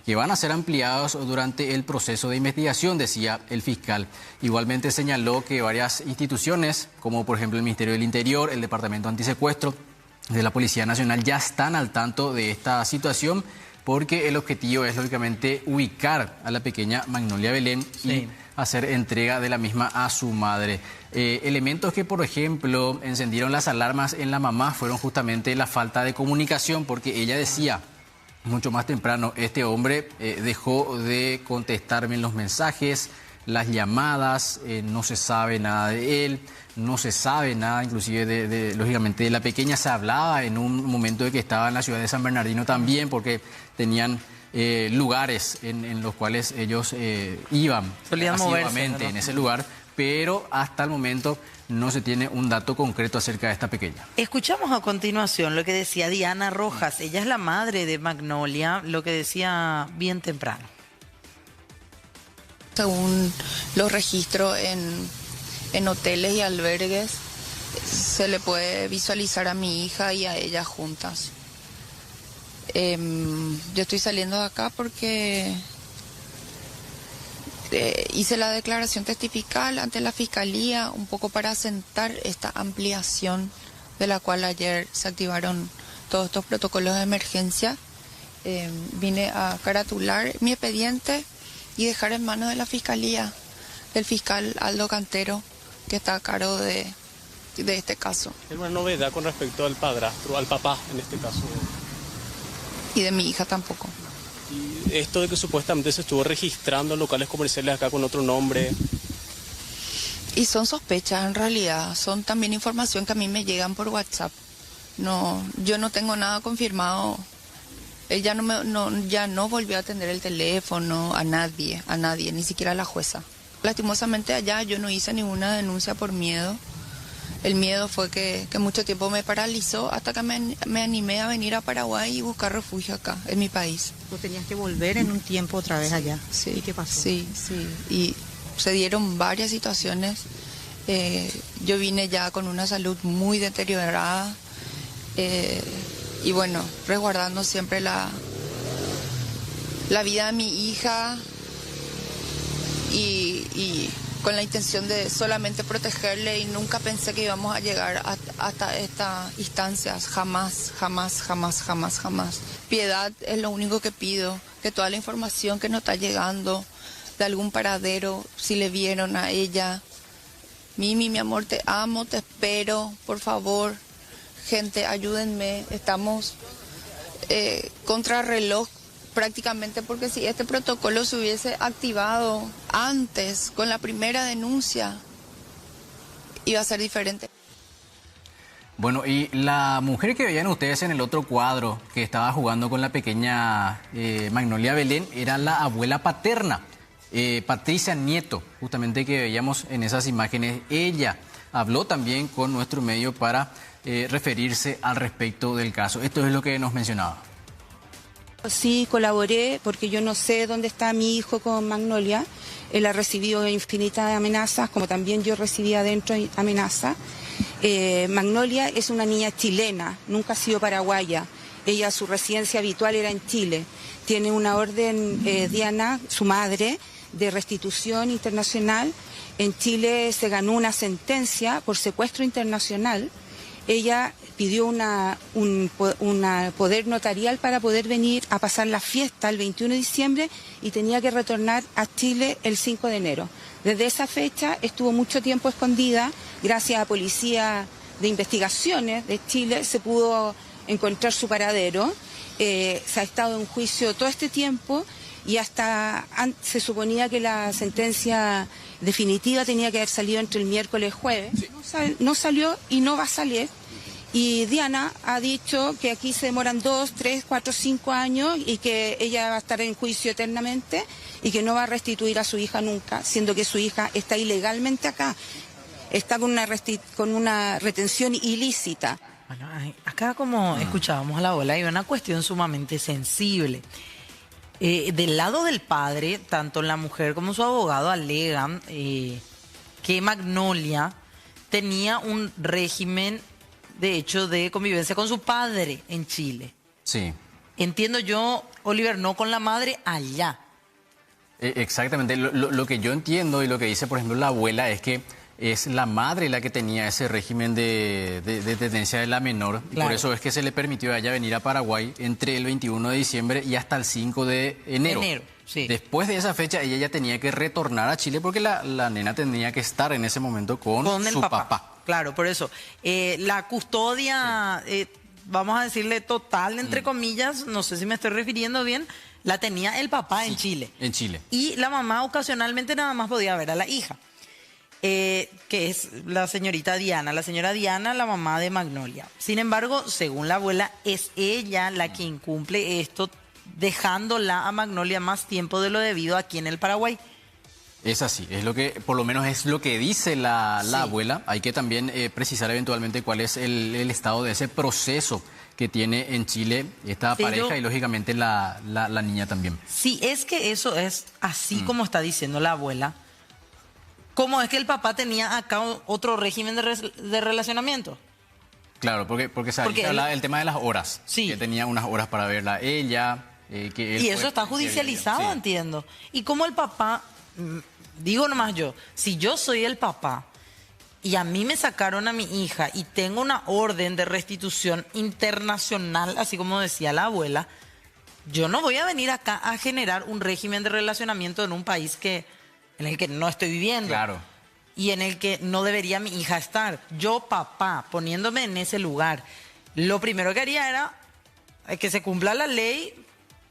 que van a ser ampliados durante el proceso de investigación, decía el fiscal. Igualmente señaló que varias instituciones, como por ejemplo el Ministerio del Interior, el Departamento Antisecuestro de la Policía Nacional, ya están al tanto de esta situación, porque el objetivo es, lógicamente, ubicar a la pequeña Magnolia Belén y hacer entrega de la misma a su madre. Elementos que, por ejemplo, encendieron las alarmas en la mamá fueron justamente la falta de comunicación, porque ella decía mucho más temprano, este hombre dejó de contestarme en los mensajes, las llamadas, no se sabe nada de él, no se sabe nada inclusive lógicamente de la pequeña. Se hablaba en un momento de que estaba en la ciudad de San Bernardino también, porque tenían lugares en los cuales ellos iban asiduamente en ese lugar, pero hasta el momento no se tiene un dato concreto acerca de esta pequeña. Escuchamos a continuación lo que decía Diana Rojas. Ella es la madre de Magnolia, lo que decía bien temprano. Según los registros en hoteles y albergues, se le puede visualizar a mi hija y a ella juntas. Yo estoy saliendo de acá porque hice la declaración testifical ante la Fiscalía, un poco para asentar esta ampliación de la cual ayer se activaron todos estos protocolos de emergencia. Vine a caratular mi expediente y dejar en manos de la Fiscalía, del fiscal Aldo Cantero, que está a cargo de este caso. ¿Hay una novedad con respecto al padrastro, al papá en este caso? Y de mi hija tampoco. Y esto de que supuestamente se estuvo registrando en locales comerciales acá con otro nombre. Y son sospechas en realidad, son también información que a mí me llegan por WhatsApp. No, yo no tengo nada confirmado. Él ya no volvió a atender el teléfono a nadie, ni siquiera a la jueza. Lastimosamente allá yo no hice ninguna denuncia por miedo. El miedo fue que mucho tiempo me paralizó hasta que me animé a venir a Paraguay y buscar refugio acá, en mi país. ¿Vos tenías que volver en un tiempo otra vez allá? Sí. ¿Y qué pasó? Sí. Y se dieron varias situaciones. Yo vine ya con una salud muy deteriorada. Y bueno, resguardando siempre la vida de mi hija y con la intención de solamente protegerle y nunca pensé que íbamos a llegar hasta estas instancias. Jamás, jamás, jamás, jamás, jamás. Piedad es lo único que pido, que toda la información que nos está llegando de algún paradero, si le vieron a ella. Mimi, mi amor, te amo, te espero, por favor. Gente, ayúdenme, estamos contra reloj prácticamente, porque si este protocolo se hubiese activado antes, con la primera denuncia, iba a ser diferente. Bueno, y la mujer que veían ustedes en el otro cuadro, que estaba jugando con la pequeña Magnolia Belén, era la abuela paterna, Patricia Nieto, justamente que veíamos en esas imágenes. Ella habló también con nuestro medio para referirse al respecto del caso. Esto es lo que nos mencionaba. Sí, colaboré porque yo no sé dónde está mi hijo con Magnolia. Él ha recibido infinitas amenazas, como también yo recibí adentro amenazas. Magnolia es una niña chilena, nunca ha sido paraguaya. Ella, su residencia habitual era en Chile. Tiene una orden, Diana, su madre, de restitución internacional. En Chile se ganó una sentencia por secuestro internacional. Ella pidió un poder notarial para poder venir a pasar la fiesta el 21 de diciembre y tenía que retornar a Chile el 5 de enero. Desde esa fecha estuvo mucho tiempo escondida. Gracias a Policía de Investigaciones de Chile se pudo encontrar su paradero. Se ha estado en juicio todo este tiempo y hasta se suponía que la sentencia definitiva tenía que haber salido entre el miércoles y jueves. Sí. No salió y no va a salir. Y Diana ha dicho que aquí se demoran 2, 3, 4, 5 años y que ella va a estar en juicio eternamente y que no va a restituir a su hija nunca, siendo que su hija está ilegalmente acá. Está con una retención ilícita. Bueno, acá como escuchábamos a la abuela, hay una cuestión sumamente sensible. Del lado del padre, tanto la mujer como su abogado alegan que Magnolia tenía un régimen, de hecho, de convivencia con su padre en Chile. Sí. Entiendo yo, Oliver, no con la madre allá. Exactamente. Lo que yo entiendo y lo que dice, por ejemplo, la abuela es que es la madre la que tenía ese régimen de tenencia de la menor. Claro. Y por eso es que se le permitió a ella venir a Paraguay entre el 21 de diciembre y hasta el 5 de enero. Sí. Después de esa fecha, ella ya tenía que retornar a Chile porque la nena tenía que estar en ese momento con su papá. Claro, por eso. La custodia, vamos a decirle total, entre comillas, no sé si me estoy refiriendo bien, la tenía el papá en Chile. En Chile. Y la mamá ocasionalmente nada más podía ver a la hija. Que es la señorita Diana, la señora Diana, la mamá de Magnolia. Sin embargo, según la abuela, es ella la que incumple esto, dejándola a Magnolia más tiempo de lo debido aquí en el Paraguay. Es así, es lo que, por lo menos es lo que dice la abuela. Hay que también precisar eventualmente cuál es el estado de ese proceso que tiene en Chile esta pareja y lógicamente la niña también. Sí, es que eso es así como está diciendo la abuela. ¿Cómo es que el papá tenía acá otro régimen de relacionamiento? Claro, porque hablaba del tema de las horas. Sí. Que tenía unas horas para verla ella. Que él y eso está judicializado, entiendo. Y como el papá, digo nomás yo, si yo soy el papá y a mí me sacaron a mi hija y tengo una orden de restitución internacional, así como decía la abuela, yo no voy a venir acá a generar un régimen de relacionamiento en un país en el que no estoy viviendo. Claro. Y en el que no debería mi hija estar. Yo, papá, poniéndome en ese lugar, lo primero que haría era que se cumpla la ley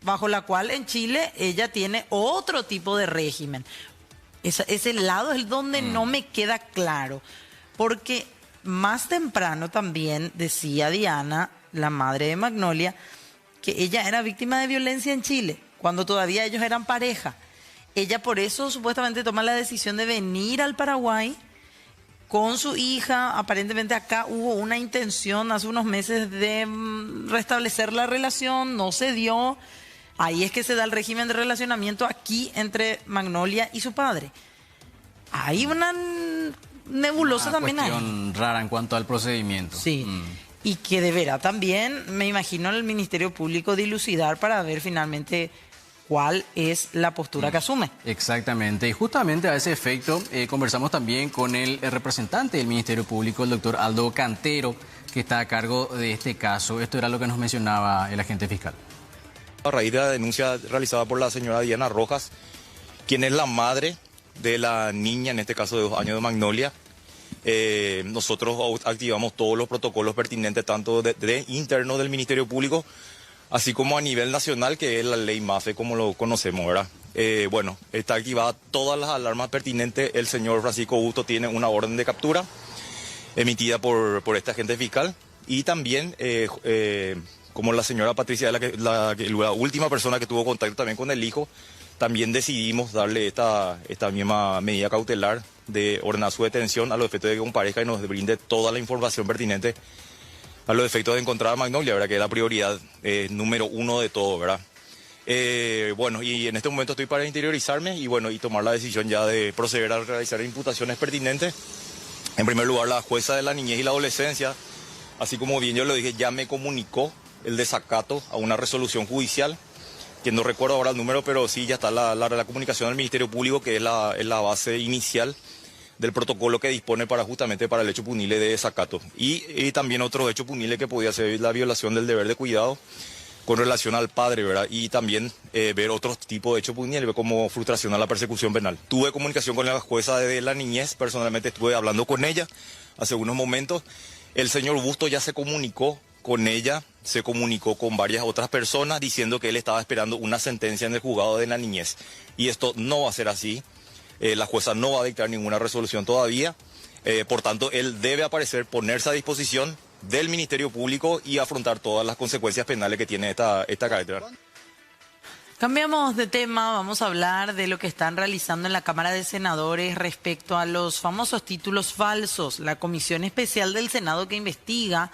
bajo la cual en Chile ella tiene otro tipo de régimen. Ese lado es donde no me queda claro. Porque más temprano también decía Diana, la madre de Magnolia, que ella era víctima de violencia en Chile, cuando todavía ellos eran pareja. Ella por eso supuestamente toma la decisión de venir al Paraguay con su hija. Aparentemente acá hubo una intención hace unos meses de restablecer la relación, no se dio. Ahí es que se da el régimen de relacionamiento aquí entre Magnolia y su padre. Hay una nebulosa también ahí. Una cuestión rara en cuanto al procedimiento. Sí. Y que deberá también, me imagino, el Ministerio Público dilucidar para ver finalmente cuál es la postura que asume. Exactamente, y justamente a ese efecto conversamos también con el representante del Ministerio Público, el doctor Aldo Cantero, que está a cargo de este caso. Esto era lo que nos mencionaba el agente fiscal. A raíz de la denuncia realizada por la señora Diana Rojas, quien es la madre de la niña, en este caso de 2 años de Magnolia, nosotros activamos todos los protocolos pertinentes, tanto de interno del Ministerio Público, así como a nivel nacional, que es la ley MAFE, como lo conocemos, ¿verdad? Bueno, está activada todas las alarmas pertinentes. El señor Francisco Augusto tiene una orden de captura emitida por este agente fiscal, y también, como la señora Patricia es la última persona que tuvo contacto también con el hijo, también decidimos darle esta misma medida cautelar de ordenar su detención a los efectos de que comparezca y nos brinde toda la información pertinente a los efectos de encontrar a Magnolia, ¿verdad? Que es la prioridad número 1 de todo, ¿verdad? Bueno, y en este momento estoy para interiorizarme y bueno, y tomar la decisión ya de proceder a realizar imputaciones pertinentes. En primer lugar, la jueza de la niñez y la adolescencia, así como bien yo lo dije, ya me comunicó el desacato a una resolución judicial, que no recuerdo ahora el número, pero sí ya está la comunicación del Ministerio Público, que es la base inicial del protocolo que dispone justamente para el hecho punible de desacato. Y también otro hecho punible que podía ser la violación del deber de cuidado con relación al padre, ¿verdad? Y también ver otros tipos de hechos punibles como frustración a la persecución penal. Tuve comunicación con la jueza de la niñez, personalmente estuve hablando con ella hace unos momentos. El señor Busto ya se comunicó con ella, se comunicó con varias otras personas diciendo que él estaba esperando una sentencia en el juzgado de la niñez. Y esto no va a ser así. La jueza no va a dictar ninguna resolución todavía. Por tanto, él debe aparecer, ponerse a disposición del Ministerio Público y afrontar todas las consecuencias penales que tiene esta cátedra. Cambiamos de tema, vamos a hablar de lo que están realizando en la Cámara de Senadores respecto a los famosos títulos falsos. La Comisión Especial del Senado que investiga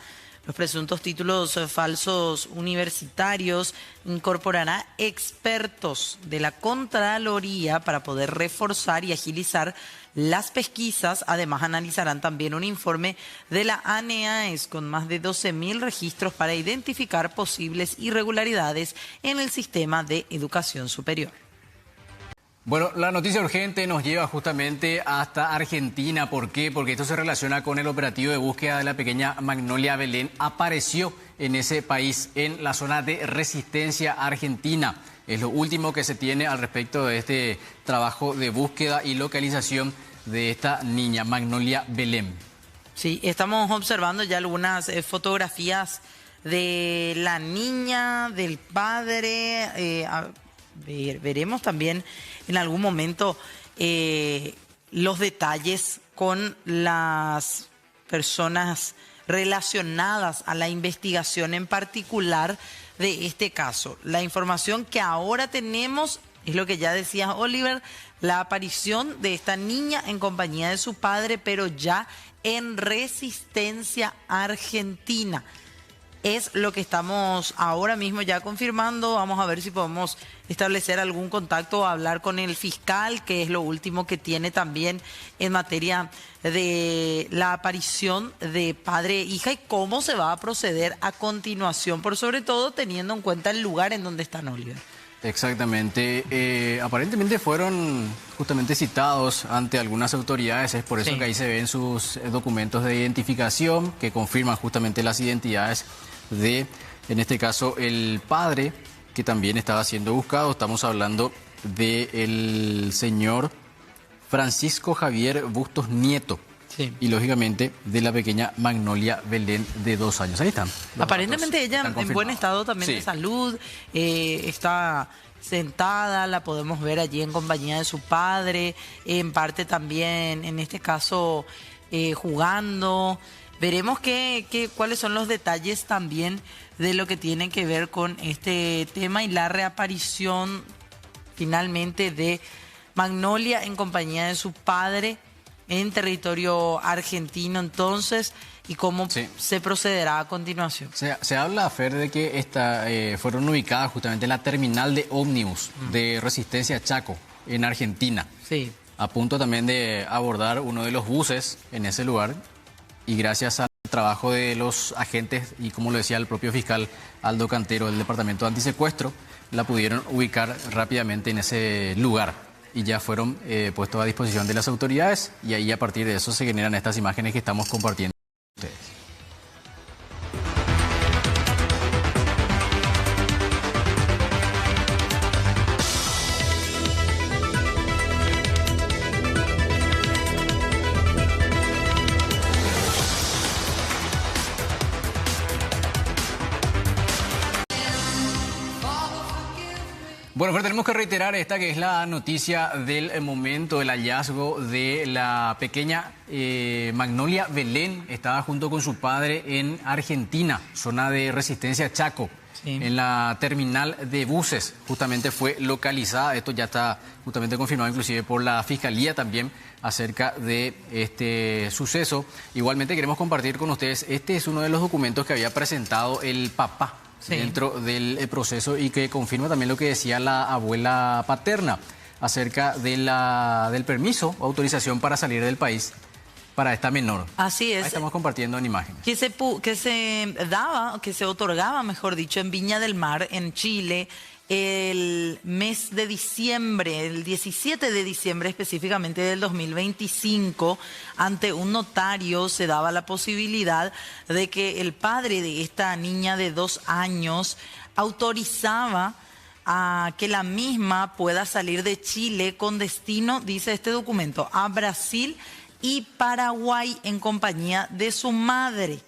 los presuntos títulos falsos universitarios incorporará expertos de la Contraloría para poder reforzar y agilizar las pesquisas. Además, analizarán también un informe de la ANEAES con más de 12.000 registros para identificar posibles irregularidades en el sistema de educación superior. Bueno, la noticia urgente nos lleva justamente hasta Argentina. ¿Por qué? Porque esto se relaciona con el operativo de búsqueda de la pequeña Magnolia Belén. Apareció en ese país, en la zona de Resistencia Argentina. Es lo último que se tiene al respecto de este trabajo de búsqueda y localización de esta niña, Magnolia Belén. Sí, estamos observando ya algunas fotografías de la niña, del padre. Veremos también en algún momento los detalles con las personas relacionadas a la investigación en particular de este caso. La información que ahora tenemos es lo que ya decía Oliver, la aparición de esta niña en compañía de su padre, pero ya en Resistencia Argentina. Es lo que estamos ahora mismo ya confirmando. Vamos a ver si podemos establecer algún contacto o hablar con el fiscal, que es lo último que tiene también en materia de la aparición de padre e hija y cómo se va a proceder a continuación, por sobre todo teniendo en cuenta el lugar en donde están Oliver. Exactamente. Aparentemente fueron justamente citados ante algunas autoridades, es por eso que ahí se ven sus documentos de identificación que confirman justamente las identidades de, en este caso, el padre que también estaba siendo buscado. Estamos hablando del señor Francisco Javier Bustos Nieto. Sí. Y lógicamente de la pequeña Magnolia Belén de 2 años. Ahí están. Aparentemente ella en buen estado también de salud, está sentada, la podemos ver allí en compañía de su padre, en parte también, en este caso, jugando. Veremos cuáles son los detalles también de lo que tiene que ver con este tema y la reaparición finalmente de Magnolia en compañía de su padre en territorio argentino, entonces, y cómo se procederá a continuación. Se habla, Fer, de que fueron ubicadas justamente en la terminal de ómnibus de Resistencia Chaco, en Argentina. Sí. A punto también de abordar uno de los buses en ese lugar, y gracias al trabajo de los agentes y, como lo decía el propio fiscal Aldo Cantero del Departamento de Antisecuestro, la pudieron ubicar rápidamente en ese lugar y ya fueron puestos a disposición de las autoridades, y ahí a partir de eso se generan estas imágenes que estamos compartiendo con ustedes. Bueno, pero tenemos que reiterar esta que es la noticia del momento, el hallazgo de la pequeña Magnolia Belén. Estaba junto con su padre en Argentina, zona de Resistencia Chaco, en la terminal de buses. Justamente fue localizada. Esto ya está justamente confirmado inclusive por la Fiscalía también acerca de este suceso. Igualmente queremos compartir con ustedes, este es uno de los documentos que había presentado el papá dentro del proceso y que confirma también lo que decía la abuela paterna acerca de del permiso o autorización para salir del país para esta menor. Así es. Ahí estamos compartiendo en imágenes. Que se otorgaba, mejor dicho, en Viña del Mar, en Chile, el mes de diciembre, el 17 de diciembre específicamente del 2025, ante un notario se daba la posibilidad de que el padre de esta niña de 2 años autorizaba a que la misma pueda salir de Chile con destino, dice este documento, a Brasil y Paraguay en compañía de su madre.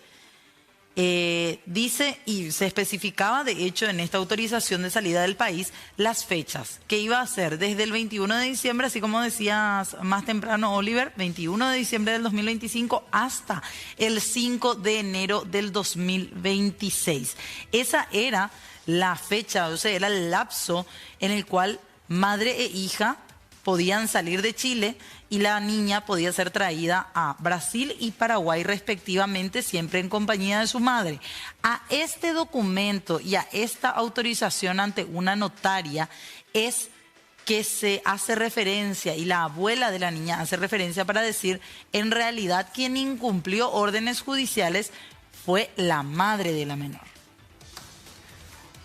Dice, y se especificaba de hecho en esta autorización de salida del país, las fechas, que iba a ser desde el 21 de diciembre, así como decías más temprano, Oliver, 21 de diciembre del 2025 hasta el 5 de enero del 2026. Esa era la fecha, o sea, era el lapso en el cual madre e hija podían salir de Chile y la niña podía ser traída a Brasil y Paraguay respectivamente, siempre en compañía de su madre. A este documento y a esta autorización ante una notaria es que se hace referencia, y la abuela de la niña hace referencia para decir, en realidad quien incumplió órdenes judiciales fue la madre de la menor.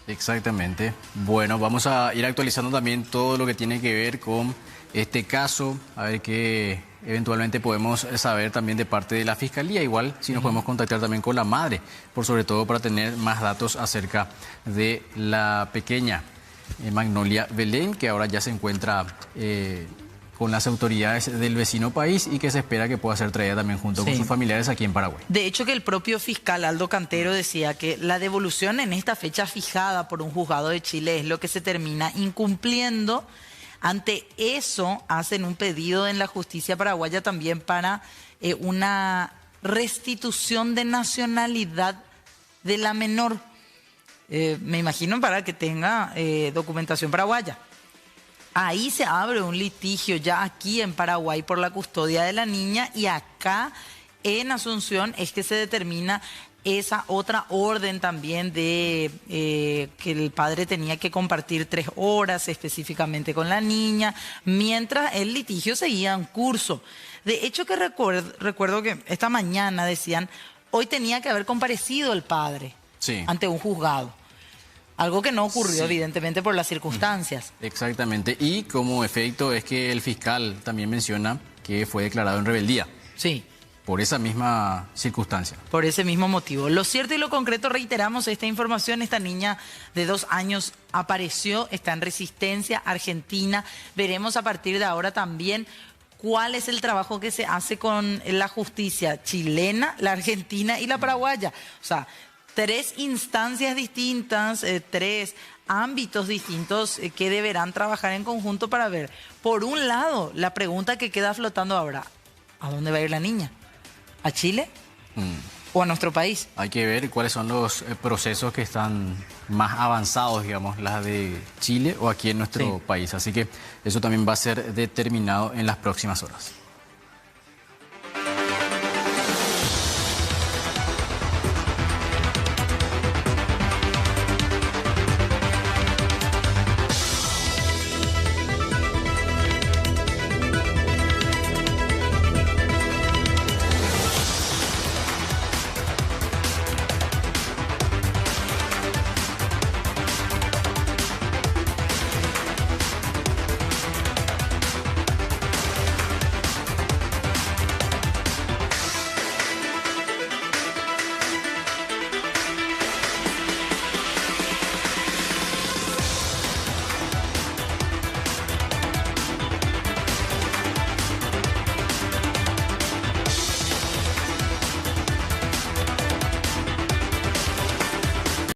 Exactamente. Bueno, vamos a ir actualizando también todo lo que tiene que ver con este caso, a ver qué eventualmente podemos saber también de parte de la Fiscalía. Igual si nos podemos contactar también con la madre, por sobre todo para tener más datos acerca de la pequeña Magnolia Belén, que ahora ya se encuentra con las autoridades del vecino país y que se espera que pueda ser traída también junto con sus familiares aquí en Paraguay. De hecho, que el propio fiscal Aldo Cantero decía que la devolución en esta fecha fijada por un juzgado de Chile es lo que se termina incumpliendo. Ante eso, hacen un pedido en la justicia paraguaya también para una restitución de nacionalidad de la menor. Me imagino para que tenga documentación paraguaya. Ahí se abre un litigio ya aquí en Paraguay por la custodia de la niña, y acá en Asunción es que se determina esa otra orden también de que el padre tenía que compartir 3 horas específicamente con la niña, mientras el litigio seguía en curso. De hecho que recuerdo que esta mañana decían, hoy tenía que haber comparecido el padre ante un juzgado. Algo que no ocurrió evidentemente por las circunstancias. Exactamente, y como efecto es que el fiscal también menciona que fue declarado en rebeldía. Sí. Por esa misma circunstancia. Por ese mismo motivo. Lo cierto y lo concreto, reiteramos esta información, esta niña de 2 años apareció, está en Resistencia, Argentina. Veremos a partir de ahora también cuál es el trabajo que se hace con la justicia chilena, la argentina y la paraguaya. O sea, 3 instancias distintas, 3 ámbitos distintos que deberán trabajar en conjunto para ver, por un lado, la pregunta que queda flotando ahora, ¿a dónde va a ir la niña? ¿A Chile? ¿O a nuestro país? Hay que ver cuáles son los procesos que están más avanzados, digamos, las de Chile o aquí en nuestro país. Así que eso también va a ser determinado en las próximas horas.